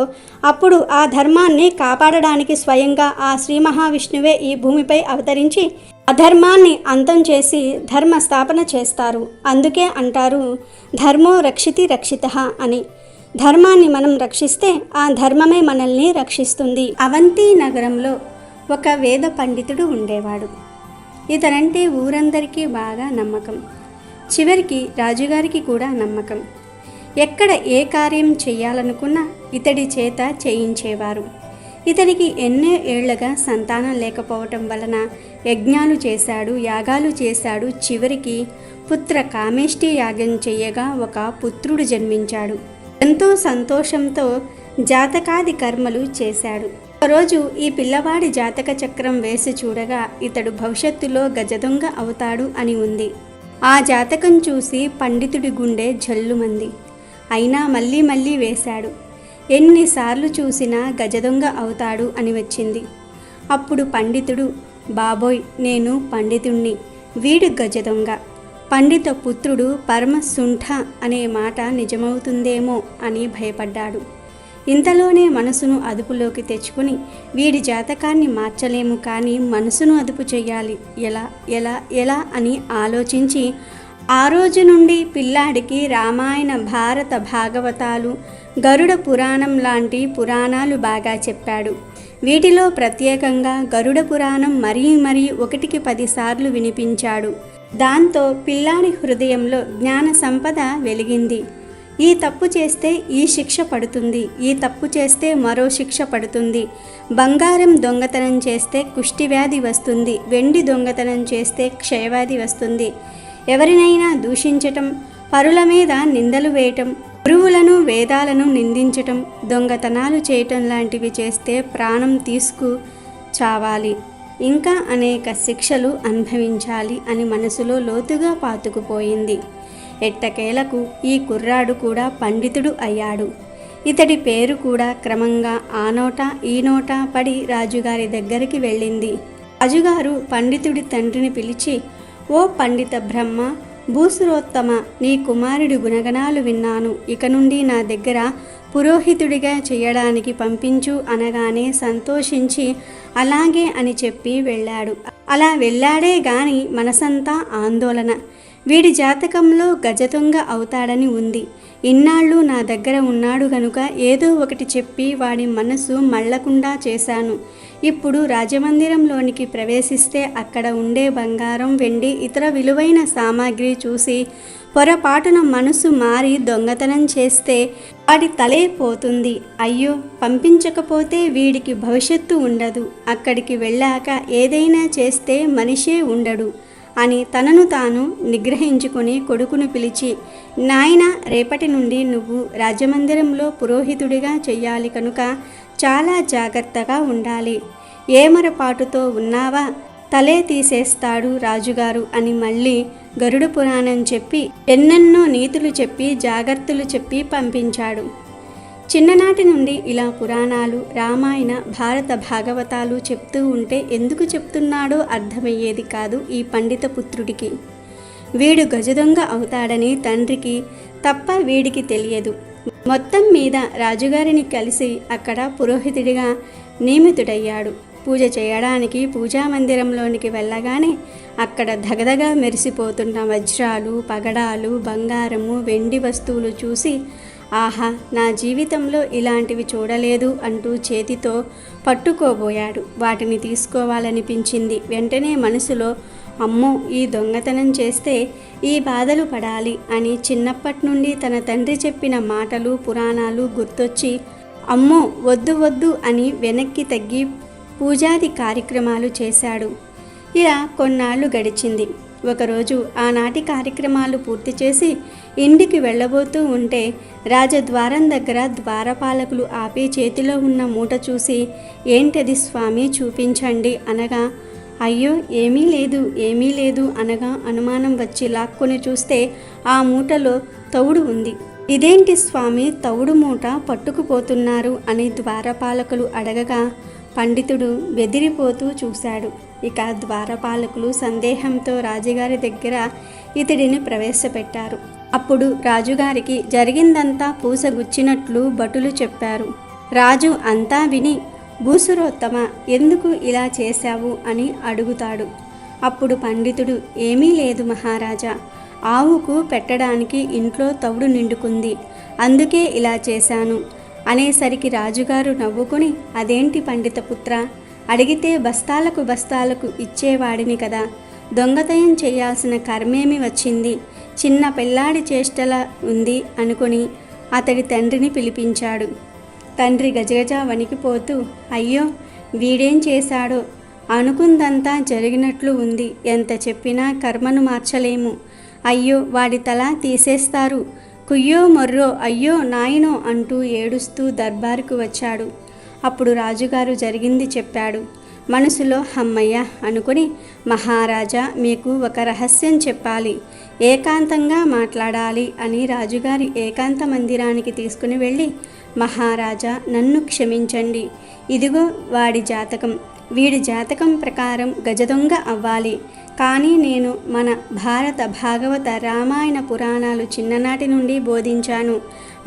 అప్పుడు ఆ ధర్మాన్ని కాపాడడానికి స్వయంగా ఆ శ్రీ మహావిష్ణువే ఈ భూమిపై అవతరించి అధర్మాన్ని అంతం చేసి ధర్మ స్థాపన చేస్తారు. అందుకే అంటారు, ధర్మో రక్షితి రక్షితః అని. ధర్మాన్ని మనం రక్షిస్తే ఆ ధర్మమే మనల్ని రక్షిస్తుంది. అవంతి నగరంలో ఒక వేద పండితుడు ఉండేవాడు. ఇతనంటే ఊరందరికీ బాగా నమ్మకం. చివరికి రాజుగారికి కూడా నమ్మకం. ఎక్కడ ఏ కార్యం చేయాలనుకున్నా ఇతడి చేత చేయించేవారు. ఇతనికి ఎన్నో ఏళ్లుగా సంతానం లేకపోవటం వలన యజ్ఞాలు చేశాడు, యాగాలు చేశాడు. చివరికి పుత్ర కామేష్టి యాగం చేయగా ఒక పుత్రుడు జన్మించాడు. ఎంతో సంతోషంతో జాతకాది కర్మలు చేశాడు. ఒకరోజు ఈ పిల్లవాడి జాతక చక్రం వేసి చూడగా ఇతడు భవిష్యత్తులో గజదొంగ అవుతాడు అని ఉంది. ఆ జాతకం చూసి పండితుడి గుండె జల్లుమంది. అయినా మళ్ళీ మళ్ళీ వేశాడు. ఎన్నిసార్లు చూసినా గజదొంగ అవుతాడు అని వచ్చింది. అప్పుడు పండితుడు, బాబోయ్, నేను పండితుణ్ణి, వీడు గజదొంగ, పండిత పుత్రుడు పరమశుంఠ అనే మాట నిజమవుతుందేమో అని భయపడ్డాడు. ఇంతలోనే మనసును అదుపులోకి తెచ్చుకుని వీడి జాతకాన్ని మార్చలేము, కానీ మనసును అదుపు చేయాలి, ఎలా ఎలా ఎలా అని ఆలోచించి ఆ రోజు నుండి పిల్లాడికి రామాయణ, భారత, భాగవతాలు, గరుడ పురాణం లాంటి పురాణాలు బాగా చెప్పాడు. వీటిలో ప్రత్యేకంగా గరుడ పురాణం మరీ 1కి 10 సార్లు వినిపించాడు. దాంతో పిల్లాడి హృదయంలో జ్ఞాన సంపద వెలిగింది. ఈ తప్పు చేస్తే ఈ శిక్ష పడుతుంది, ఈ తప్పు చేస్తే మరో శిక్ష పడుతుంది. బంగారం దొంగతనం చేస్తే కుష్ఠివ్యాధి వస్తుంది, వెండి దొంగతనం చేస్తే క్షయవ్యాధి వస్తుంది. ఎవరినైనా దూషించటం, పరుల మీద నిందలు వేయటం, గురువులను వేదాలను నిందించటం, దొంగతనాలు చేయటం లాంటివి చేస్తే ప్రాణం తీసుకు చావాలి, ఇంకా అనేక శిక్షలు అనుభవించాలి అని మనసులో లోతుగా పాతుకుపోయింది. ఎట్టకేలకు ఈ కుర్రాడు కూడా పండితుడు అయ్యాడు. ఇతడి పేరు కూడా క్రమంగా ఆ నోట ఈ నోట పడి రాజుగారి దగ్గరికి వెళ్ళింది. రాజుగారు పండితుడి తండ్రిని పిలిచి, ఓ పండిత బ్రహ్మ, భూసురోత్తమ, నీ కుమారుడి గుణగణాలు విన్నాను. ఇక నుండి నా దగ్గర పురోహితుడిగా చేయడానికి పంపించు అనగానే సంతోషించి అలాగే అని చెప్పి వెళ్ళాడు. అలా వెళ్ళాడే గాని మనసంతా ఆందోళన. వీడి జాతకంలో గజదొంగ అవుతాడని ఉంది. ఇన్నాళ్ళు నా దగ్గర ఉన్నాడు గనుక ఏదో ఒకటి చెప్పి వాడి మనసు మళ్ళకుండా చేశాను. ఇప్పుడు రాజమందిరంలోనికి ప్రవేశిస్తే అక్కడ ఉండే బంగారం, వెండి, ఇతర విలువైన సామాగ్రి చూసి పొరపాటున మనసు మారి దొంగతనం చేస్తే వాడి తలే పోతుంది. అయ్యో, పంపించకపోతే వీడికి భవిష్యత్తు ఉండదు. అక్కడికి వెళ్ళాక ఏదైనా చేస్తే మనిషే ఉండడు అని తనను తాను నిగ్రహించుకుని కొడుకును పిలిచి, నాయనా, రేపటి నుండి నువ్వు రాజమందిరంలో పురోహితుడిగా చెయ్యాలి కనుక చాలా జాగ్రత్తగా ఉండాలి. ఏమరపాటుతో ఉన్నావా, తలే తీసేస్తాడు రాజుగారు అని మళ్ళీ గరుడ పురాణం చెప్పి ఎన్నెన్నో నీతులు చెప్పి జాగ్రత్తలు చెప్పి పంపించాడు. చిన్ననాటి నుండి ఇలా పురాణాలు, రామాయణ, భారత భాగవతాలు చెప్తూ ఉంటే ఎందుకు చెప్తున్నాడో అర్థమయ్యేది కాదు ఈ పండిత పుత్రుడికి. వీడు గజదొంగ అవుతాడని తండ్రికి తప్ప వీడికి తెలియదు. మొత్తం మీద రాజుగారిని కలిసి అక్కడ పురోహితుడిగా నియమితుడయ్యాడు. పూజ చేయడానికి పూజా మందిరంలోనికి వెళ్ళగానే అక్కడ ధగధగా మెరిసిపోతున్న వజ్రాలు, పగడాలు, బంగారము, వెండి వస్తువులు చూసి, ఆహా, నా జీవితంలో ఇలాంటివి చూడలేదు అంటూ చేతితో పట్టుకోబోయాడు. వాటిని తీసుకోవాలనిపించింది. వెంటనే మనసులో, అమ్మో, ఈ దొంగతనం చేస్తే ఈ బాధలు పడాలి అని చిన్నప్పటి నుండి తన తండ్రి చెప్పిన మాటలు, పురాణాలు గుర్తొచ్చి, అమ్మో, వద్దు వద్దు అని వెనక్కి తగ్గి పూజాది కార్యక్రమాలు చేశాడు. ఇలా కొన్నాళ్ళు గడిచింది. ఒకరోజు ఆనాటి కార్యక్రమాలు పూర్తి చేసి ఇంటికి వెళ్ళబోతూ ఉంటే రాజద్వారం దగ్గర ద్వారపాలకులు ఆపి చేతిలో ఉన్న మూట చూసి, ఏంటది స్వామి, చూపించండి అనగా, అయ్యో, ఏమీ లేదు, ఏమీ లేదు అనగా అనుమానం వచ్చి లాక్కొని చూస్తే ఆ మూటలో తౌడు ఉంది. ఇదేంటి స్వామి, తౌడు మూట పట్టుకుపోతున్నారు అని ద్వారపాలకులు అడగగా పండితుడు బెదిరిపోతూ చూశాడు. ఇక ద్వారపాలకులు సందేహంతో రాజుగారి దగ్గర ఇతడిని ప్రవేశపెట్టారు. అప్పుడు రాజుగారికి జరిగిందంతా పూసగుచ్చినట్లు భటులు చెప్పారు. రాజు అంతా విని, భూసురోత్తమ, ఎందుకు ఇలా చేశావు అని అడుగుతాడు. అప్పుడు పండితుడు, ఏమీ లేదు మహారాజా, ఆవుకు పెట్టడానికి ఇంట్లో తౌడు నిండుకుంది, అందుకే ఇలా చేశాను అనేసరికి రాజుగారు నవ్వుకుని, అదేంటి పండితపుత్ర, అడిగితే బస్తాలకు బస్తాలకు ఇచ్చేవాడిని కదా, దొంగతనం చేయాల్సిన కర్మేమి వచ్చింది, చిన్న పిల్లాడి చేష్టల ఉంది అనుకొని అతడి తండ్రిని పిలిపించాడు. తండ్రి గజగజ వణికిపోతూ, అయ్యో, వీడేం చేశాడో, అనుకుందంతా జరిగినట్లు ఉంది, ఎంత చెప్పినా కర్మను మార్చలేము, అయ్యో, వాడి తల తీసేస్తారు, కుయ్యో మొర్రో, అయ్యో నాయనో అంటూ ఏడుస్తూ దర్బారుకు వచ్చాడు. అప్పుడు రాజుగారు జరిగింది చెప్పాడు. మనసులో హమ్మయ్య అనుకుని, మహారాజా, మీకు ఒక రహస్యం చెప్పాలి, ఏకాంతంగా మాట్లాడాలి అని రాజుగారి ఏకాంత మందిరానికి తీసుకుని వెళ్ళి, మహారాజా, నన్ను క్షమించండి, ఇదిగో వాడి జాతకం, వీడి జాతకం ప్రకారం గజదొంగ అవ్వాలి, కానీ నేను మన భారత భాగవత రామాయణ పురాణాలు చిన్ననాటి నుండి బోధించాను,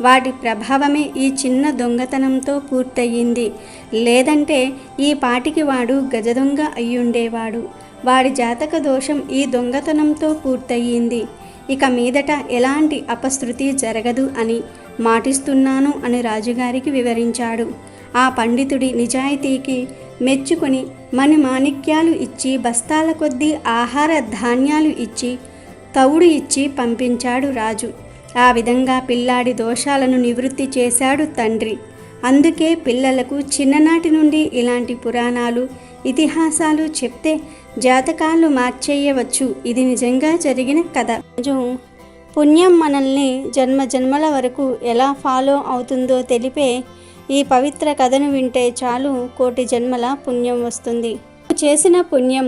వాటి ప్రభావమే ఈ చిన్న దొంగతనంతో పూర్తయింది, లేదంటే ఈ పాటికి వాడు గజదొంగ అయ్యుండేవాడు, వాడి జాతక దోషం ఈ దొంగతనంతో పూర్తయింది, ఇక మీదట ఎలాంటి అపశృతి జరగదు అని మాటిస్తున్నాను అని రాజుగారికి వివరించాడు. ఆ పండితుడి నిజాయితీకి మెచ్చుకొని మణిమాణిక్యాలు ఇచ్చి, బస్తాల కొద్దీ ఆహార ధాన్యాలు ఇచ్చి, తౌడు ఇచ్చి పంపించాడు రాజు. ఆ విధంగా పిల్లాడి దోషాలను నివృత్తి చేశాడు తండ్రి. అందుకే పిల్లలకు చిన్ననాటి నుండి ఇలాంటి పురాణాలు, ఇతిహాసాలు చెప్తే జాతకాలు మార్చేయవచ్చు. ఇది నిజంగా జరిగిన కథ. పుణ్యం మనల్ని జన్మ జన్మల వరకు ఎలా ఫాలో అవుతుందో తెలిపే ఈ పవిత్ర కథను వింటే చాలు కోటి జన్మల పుణ్యం వస్తుంది. చేసిన పుణ్యం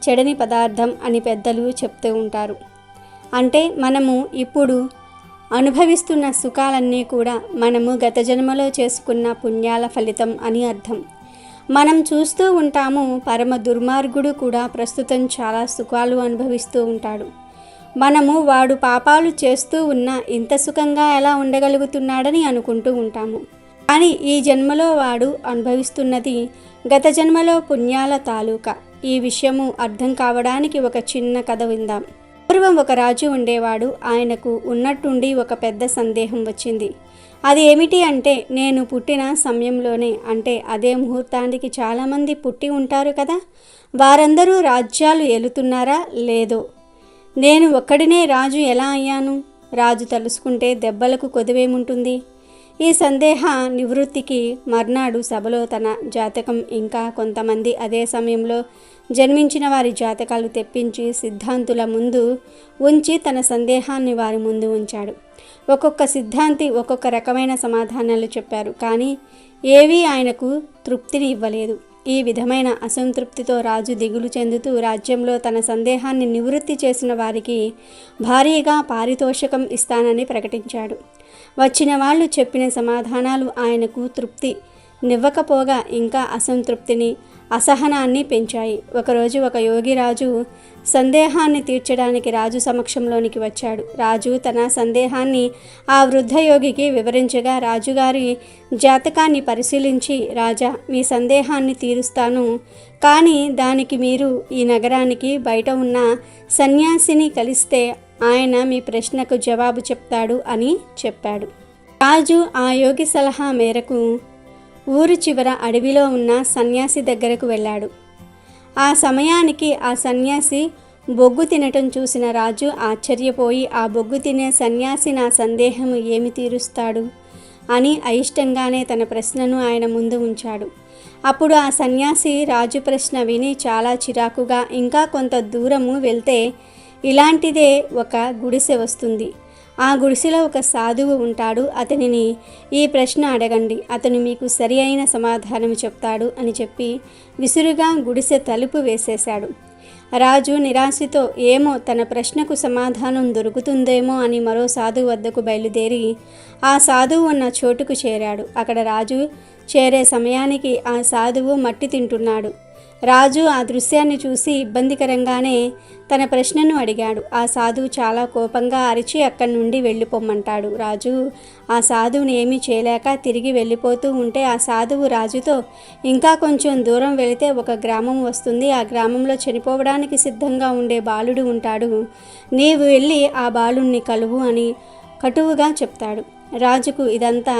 చెడని పదార్థం అని పెద్దలు చెప్తూ ఉంటారు. అంటే మనము ఇప్పుడు అనుభవిస్తున్న సుఖాలన్నీ కూడా మనము గత జన్మలో చేసుకున్న పుణ్యాల ఫలితం అని అర్థం. మనం చూస్తూ ఉంటాము, పరమ దుర్మార్గుడు కూడా ప్రస్తుతం చాలా సుఖాలు అనుభవిస్తూ ఉంటాడు. మనము వాడు పాపాలు చేస్తూ ఉన్నా ఇంత సుఖంగా ఎలా ఉండగలుగుతున్నాడని అనుకుంటూ ఉంటాము. కానీ ఈ జన్మలో వాడు అనుభవిస్తున్నది గత జన్మలో పుణ్యాల తాలూకా. ఈ విషయము అర్థం కావడానికి ఒక చిన్న కథ విందాం. పూర్వం ఒక రాజు ఉండేవాడు. ఆయనకు ఉన్నట్టుండి ఒక పెద్ద సందేహం వచ్చింది. అది ఏమిటి అంటే, నేను పుట్టిన సమయంలోనే, అంటే అదే ముహూర్తానికి చాలామంది పుట్టి ఉంటారు కదా, వారందరూ రాజ్యాలు ఏలుతున్నారా లేదో, నేను ఒక్కడినే రాజు ఎలా అయ్యాను? రాజు తలుసుకుంటే దెబ్బలకు కొదువేముంటుంది? ఈ సందేహ నివృత్తికి మర్నాడు సభలో తన జాతకం ఇంకా కొంతమంది అదే సమయంలో జన్మించిన వారి జాతకాలు తెప్పించి సిద్ధాంతుల ముందు ఉంచి తన సందేహాన్ని వారి ముందు ఉంచాడు. ఒక్కొక్క సిద్ధాంతి ఒక్కొక్క రకమైన సమాధానాలు చెప్పారు. కానీ ఏవీ ఆయనకు తృప్తిని ఇవ్వలేదు. ఈ విధమైన అసంతృప్తితో రాజు దిగులు చెందుతూ రాజ్యంలో తన సందేహాన్ని నివృత్తి చేసిన వారికి భారీగా పారితోషికం ఇస్తానని ప్రకటించాడు. వచ్చిన వాళ్ళు చెప్పిన సమాధానాలు ఆయనకు తృప్తి నివ్వకపోగా ఇంకా అసంతృప్తిని, అసహనాన్ని పెంచాయి. ఒకరోజు ఒక యోగిరాజు సందేహాన్ని తీర్చడానికి రాజు సమక్షంలోనికి వచ్చాడు. రాజు తన సందేహాన్ని ఆ వృద్ధ యోగికి వివరించగా రాజుగారి జాతకాన్ని పరిశీలించి, రాజా, మీ సందేహాన్ని తీరుస్తాను, కానీ దానికి మీరు ఈ నగరానికి బయట ఉన్న సన్యాసిని కలిస్తే ఆయన మీ ప్రశ్నకు జవాబు చెప్తాడు అని చెప్పాడు. రాజు ఆ యోగి సలహా మేరకు ఊరు చివర అడవిలో ఉన్న సన్యాసి దగ్గరకు వెళ్ళాడు. ఆ సమయానికి ఆ సన్యాసి బొగ్గు తినటం చూసిన రాజు ఆశ్చర్యపోయి, ఆ బొగ్గు తినే సన్యాసి నా సందేహం ఏమి తీరుస్తాడు అని అయిష్టంగానే తన ప్రశ్నను ఆయన ముందు ఉంచాడు. అప్పుడు ఆ సన్యాసి రాజు ప్రశ్న విని చాలా చిరాకుగా, ఇంకా కొంత దూరము వెళ్తే ఇలాంటిదే ఒక గుడిసె వస్తుంది, ఆ గుడిసెలో ఒక సాధువు ఉంటాడు, అతనిని ఈ ప్రశ్న అడగండి, అతను మీకు సరి అయిన సమాధానం చెప్తాడు అని చెప్పి విసురుగా గుడిసె తలుపు వేసేశాడు. రాజు నిరాశతో ఏమో తన ప్రశ్నకు సమాధానం దొరుకుతుందేమో అని మరో సాధువు వద్దకు బయలుదేరి ఆ సాధువు ఉన్న చోటుకు చేరాడు. అక్కడ రాజు చేరే సమయానికి ఆ సాధువు మట్టి తింటున్నాడు. రాజు ఆ దృశ్యాన్ని చూసి ఇబ్బందికరంగానే తన ప్రశ్నను అడిగాడు. ఆ సాధువు చాలా కోపంగా అరిచి అక్కడి నుండి వెళ్ళిపోమ్మంటాడు. రాజు ఆ సాధువుని ఏమీ చేయలేక తిరిగి వెళ్ళిపోతూ ఉంటే ఆ సాధువు రాజుతో, ఇంకా కొంచెం దూరం వెళితే ఒక గ్రామం వస్తుంది, ఆ గ్రామంలో చనిపోవడానికి సిద్ధంగా ఉండే బాలుడు ఉంటాడు, నీవు వెళ్ళి ఆ బాలుణ్ణి కలువు అని కటువుగా చెప్తాడు. రాజుకు ఇదంతా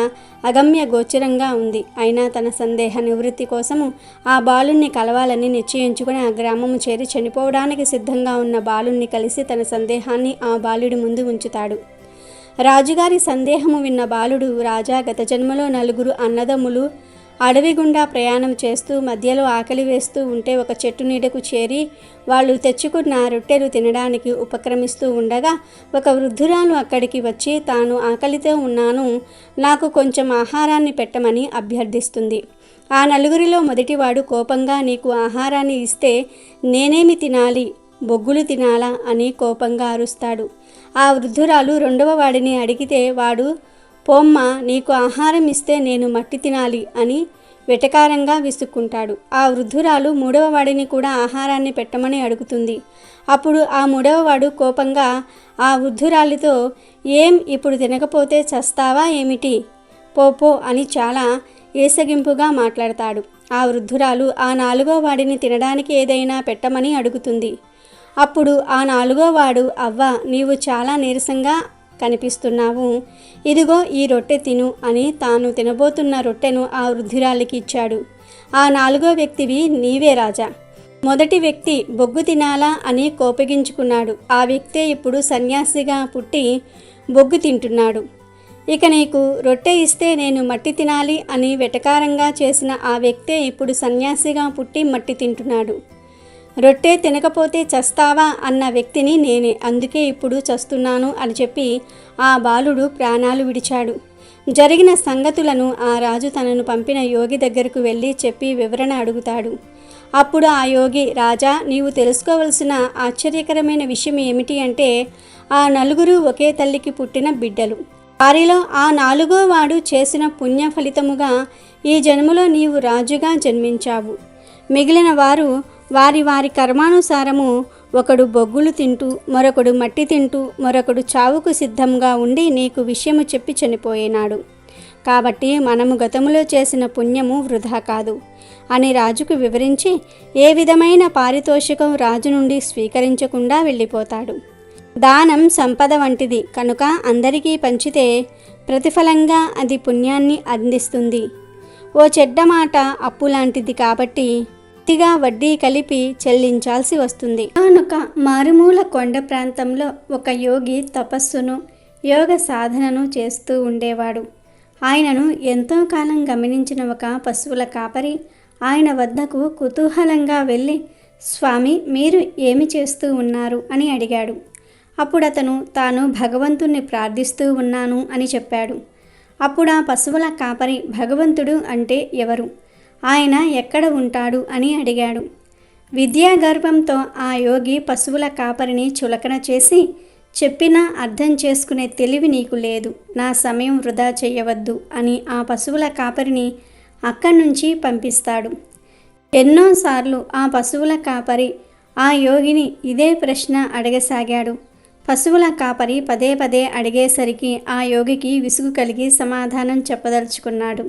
అగమ్య గోచరంగా ఉంది. అయినా తన సందేహ నివృత్తి కోసము ఆ బాలుణ్ణి కలవాలని నిశ్చయించుకుని ఆ గ్రామము చేరి చనిపోవడానికి సిద్ధంగా ఉన్న బాలుణ్ణి కలిసి తన సందేహాన్ని ఆ బాలుడి ముందు ఉంచుతాడు. రాజుగారి సందేహము విన్న బాలుడు, రాజా, గత జన్మలో నలుగురు అన్నదమ్ములు అడవి గుండా ప్రయాణం చేస్తూ మధ్యలో ఆకలి వేస్తూ ఉంటే ఒక చెట్టు నీడకు చేరి వాళ్ళు తెచ్చుకున్న రొట్టెలు తినడానికి ఉపక్రమిస్తూ ఉండగా ఒక వృద్ధురాలు అక్కడికి వచ్చి, తాను ఆకలితో ఉన్నాను, నాకు కొంచెం ఆహారాన్ని పెట్టమని అభ్యర్థిస్తుంది. ఆ నలుగురిలో మొదటివాడు కోపంగా, నీకు ఆహారాన్ని ఇస్తే నేనేమి తినాలి, బొగ్గులు తినాలా అని కోపంగా అరుస్తాడు. ఆ వృద్ధురాలు రెండవ వాడిని అడిగితే వాడు, పోమ్మ, నీకు ఆహారం ఇస్తే నేను మట్టి తినాలి అని వెటకారంగా విసుక్కుంటాడు. ఆ వృద్ధురాలు మూడవ వాడిని కూడా ఆహారాన్ని పెట్టమని అడుగుతుంది. అప్పుడు ఆ మూడవవాడు కోపంగా ఆ వృద్ధురాలితో, ఏం ఇప్పుడు తినకపోతే చస్తావా ఏమిటి, పోపో అని చాలా ఏసగింపుగా మాట్లాడతాడు. ఆ వృద్ధురాలు ఆ నాలుగో వాడిని తినడానికి ఏదైనా పెట్టమని అడుగుతుంది. అప్పుడు ఆ నాలుగో వాడు, అవ్వ, నీవు చాలా నీరసంగా కనిపిస్తున్నావు, ఇదిగో ఈ రొట్టె తిను అని తాను తినబోతున్న రొట్టెను ఆ వృద్ధురాలికి ఇచ్చాడు. ఆ నాలుగో వ్యక్తివి నీవే రాజా. మొదటి వ్యక్తి బొగ్గు తినాలా అని కోపగించుకున్నాడు. ఆ వ్యక్తే ఇప్పుడు సన్యాసిగా పుట్టి బొగ్గు తింటున్నాడు. ఇక నీకు రొట్టె ఇస్తే నేను మట్టి తినాలి అని వెటకారంగా చేసిన ఆ వ్యక్తే ఇప్పుడు సన్యాసిగా పుట్టి మట్టి తింటున్నాడు. రొట్టె తినకపోతే చస్తావా అన్న వ్యక్తిని నేనే, అందుకే ఇప్పుడు చస్తున్నాను అని చెప్పి ఆ బాలుడు ప్రాణాలు విడిచాడు. జరిగిన సంగతులను ఆ రాజు తనను పంపిన యోగి దగ్గరకు వెళ్ళి చెప్పి వివరణ అడుగుతాడు. అప్పుడు ఆ యోగి, రాజా, నీవు తెలుసుకోవలసిన ఆశ్చర్యకరమైన విషయం ఏమిటి అంటే ఆ నలుగురు ఒకే తల్లికి పుట్టిన బిడ్డలు. వారిలో ఆ 4వ వాడు చేసిన పుణ్య ఫలితముగా ఈ జన్మలో నీవు రాజుగా జన్మించావు. మిగిలిన వారు వారి వారి కర్మానుసారము ఒకడు బొగ్గులు తింటూ, మరొకడు మట్టి తింటూ, మరొకడు చావుకు సిద్ధంగా ఉండి నీకు విషయము చెప్పి చనిపోయినాడు. కాబట్టి మనము గతములో చేసిన పుణ్యము వృధా కాదు అని రాజుకు వివరించి ఏ విధమైన పారితోషికం రాజు నుండి స్వీకరించకుండా వెళ్ళిపోతాడు. దానం సంపద వంటిది కనుక అందరికీ పంచితే ప్రతిఫలంగా అది పుణ్యాన్ని అందిస్తుంది. ఓ చెడ్డ మాట అప్పు లాంటిది కాబట్టి పూర్తిగా వడ్డీ కలిపి చెల్లించాల్సి వస్తుంది. కనుక మారుమూల కొండ ప్రాంతంలో ఒక యోగి తపస్సును, యోగ సాధనను చేస్తూ ఉండేవాడు. ఆయనను ఎంతో కాలం గమనించిన ఒక పశువుల కాపరి ఆయన వద్దకు కుతూహలంగా వెళ్ళి, స్వామి, మీరు ఏమి చేస్తూ ఉన్నారు అని అడిగాడు. అప్పుడు అతను తాను భగవంతుణ్ణి ప్రార్థిస్తూ ఉన్నాను అని చెప్పాడు. అప్పుడు ఆ పశువుల కాపరి, భగవంతుడు అంటే ఎవరు, ఆయన ఎక్కడ ఉంటాడు అని అడిగాడు. విద్యా గర్వంతో ఆ యోగి పశువుల కాపరిని చులకన చేసి, చెప్పినా అర్థం చేసుకునే తెలివి నీకు లేదు, నా సమయం వృధా చేయవద్దు అని ఆ పశువుల కాపరిని అక్కడి నుంచి పంపిస్తాడు. ఎన్నోసార్లు ఆ పశువుల కాపరి ఆ యోగిని ఇదే ప్రశ్న అడగసాగాడు. పశువుల కాపరి పదే పదే అడిగేసరికి ఆ యోగికి విసుగు కలిగి సమాధానం చెప్పదలుచుకున్నాడు.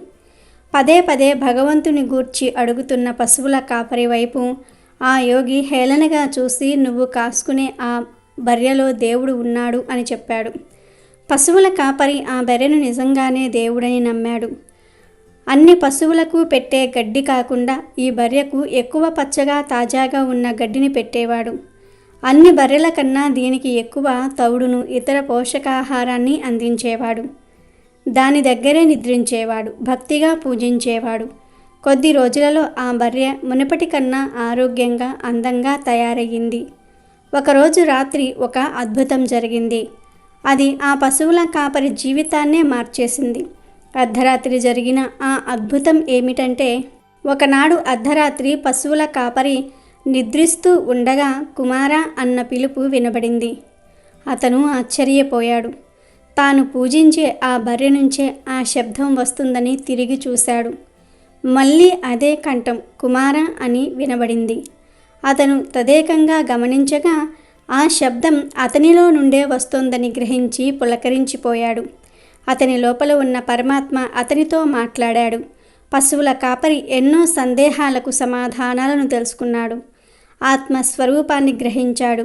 పదే పదే భగవంతుని గూర్చి అడుగుతున్న పశువుల కాపరి వైపు ఆ యోగి హేళనగా చూసి, నువ్వు కాసుకునే ఆ బర్రెలో దేవుడు ఉన్నాడు అని చెప్పాడు. పశువుల కాపరి ఆ బర్రెను నిజంగానే దేవుడని నమ్మాడు. అన్ని పశువులకు పెట్టే గడ్డి కాకుండా ఈ బర్రెకు ఎక్కువ పచ్చగా తాజాగా ఉన్న గడ్డిని పెట్టేవాడు. అన్ని బర్రెల కన్నా దీనికి ఎక్కువ తవుడును, ఇతర పోషకాహారాన్ని అందించేవాడు. దాని దగ్గరే నిద్రించేవాడు, భక్తిగా పూజించేవాడు. కొద్ది రోజులలో ఆ బర్రె మునుపటి కన్నా ఆరోగ్యంగా, అందంగా తయారయ్యింది. ఒకరోజు రాత్రి ఒక అద్భుతం జరిగింది. అది ఆ పశువుల కాపరి జీవితాన్నే మార్చేసింది. అర్ధరాత్రి జరిగిన ఆ అద్భుతం ఏమిటంటే, ఒకనాడు అర్ధరాత్రి పశువుల కాపరి నిద్రిస్తూ ఉండగా కుమారా అన్న పిలుపు వినబడింది. అతను ఆశ్చర్యపోయాడు. తాను పూజించే ఆ బర్రె నుంచే ఆ శబ్దం వస్తుందని తిరిగి చూశాడు. మళ్ళీ అదే కంఠం కుమారా అని వినబడింది. అతను తదేకంగా గమనించగా ఆ శబ్దం అతనిలో నుండే వస్తోందని గ్రహించి పులకరించిపోయాడు. అతని లోపల ఉన్న పరమాత్మ అతనితో మాట్లాడాడు. పశువుల కాపరి ఎన్నో సందేహాలకు సమాధానాలను తెలుసుకున్నాడు. ఆత్మస్వరూపాన్ని గ్రహించాడు.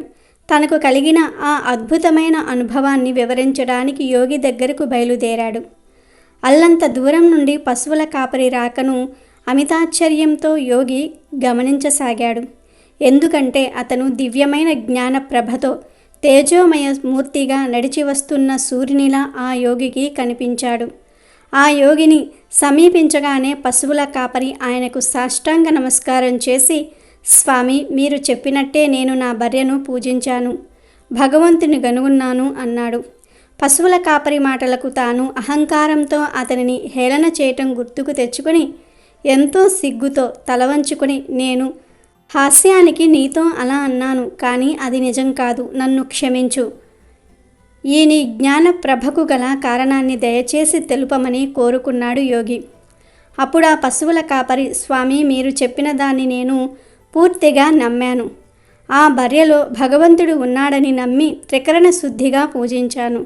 తనకు కలిగిన ఆ అద్భుతమైన అనుభవాన్ని వివరించడానికి యోగి దగ్గరకు బయలుదేరాడు. అల్లంత దూరం నుండి పశువుల కాపరి రాకను అమితాశ్చర్యంతో యోగి గమనించసాగాడు. ఎందుకంటే అతను దివ్యమైన జ్ఞాన ప్రభతో తేజోమయ మూర్తిగా నడిచి వస్తున్న సూర్యునిలా ఆ యోగికి కనిపించాడు. ఆ యోగిని సమీపించగానే పశువుల కాపరి ఆయనకు సాష్టాంగ నమస్కారం చేసి, స్వామి, మీరు చెప్పినట్టే నేను నా బర్రెను పూజించాను, భగవంతుని గనుగున్నాను అన్నాడు. పశువుల కాపరి మాటలకు తాను అహంకారంతో అతనిని హేళన చేయటం గుర్తుకు తెచ్చుకొని ఎంతో సిగ్గుతో తలవంచుకొని, నేను హాస్యానికి నీతో అలా అన్నాను, కానీ అది నిజం కాదు, నన్ను క్షమించు. ఈ నీ జ్ఞాన ప్రభకు గల కారణాన్ని దయచేసి తెలుపమని కోరుకున్నాడు యోగి. అప్పుడు ఆ పశువుల కాపరి, స్వామి, మీరు చెప్పిన దాన్ని నేను పూర్తిగా నమ్మాను. ఆ బర్రెలో భగవంతుడు ఉన్నాడని నమ్మి త్రికరణ శుద్ధిగా పూజించాను.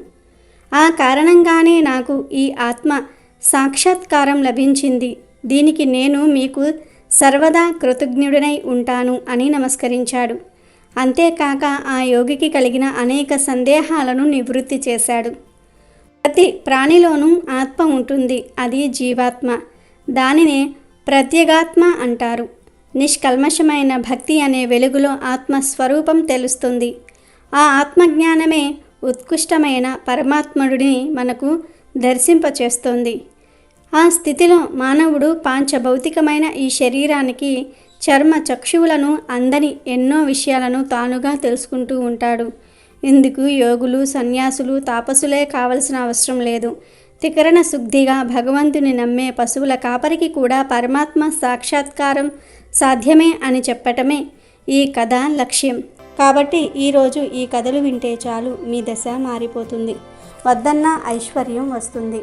ఆ కారణంగానే నాకు ఈ ఆత్మ సాక్షాత్కారం లభించింది. దీనికి నేను మీకు సర్వదా కృతజ్ఞుడినై ఉంటాను అని నమస్కరించాడు. అంతేకాక ఆ యోగికి కలిగిన అనేక సందేహాలను నివృత్తి చేశాడు. ప్రతి ప్రాణిలోనూ ఆత్మ ఉంటుంది, అది జీవాత్మ. దానినే ప్రత్యేగాత్మ అంటారు. నిష్కల్మషమైన భక్తి అనే వెలుగులో ఆత్మస్వరూపం తెలుస్తుంది. ఆ ఆత్మజ్ఞానమే ఉత్కృష్టమైన పరమాత్ముడిని మనకు దర్శింపచేస్తుంది. ఆ స్థితిలో మానవుడు పాంచభౌతికమైన ఈ శరీరానికి చర్మ చక్షువులను అందని ఎన్నో విషయాలను తానుగా తెలుసుకుంటూ ఉంటాడు. ఇందుకు యోగులు, సన్యాసులు, తాపసులే కావలసిన అవసరం లేదు. త్రికరణ శుద్ధిగా భగవంతుని నమ్మే పశువుల కాపరికి కూడా పరమాత్మ సాక్షాత్కారం సాధ్యమే అని చెప్పటమే ఈ కథ లక్ష్యం. కాబట్టి ఈరోజు ఈ కథలు వింటే చాలు, మీ దశ మారిపోతుంది. వద్దన్న ఐశ్వర్యం వస్తుంది.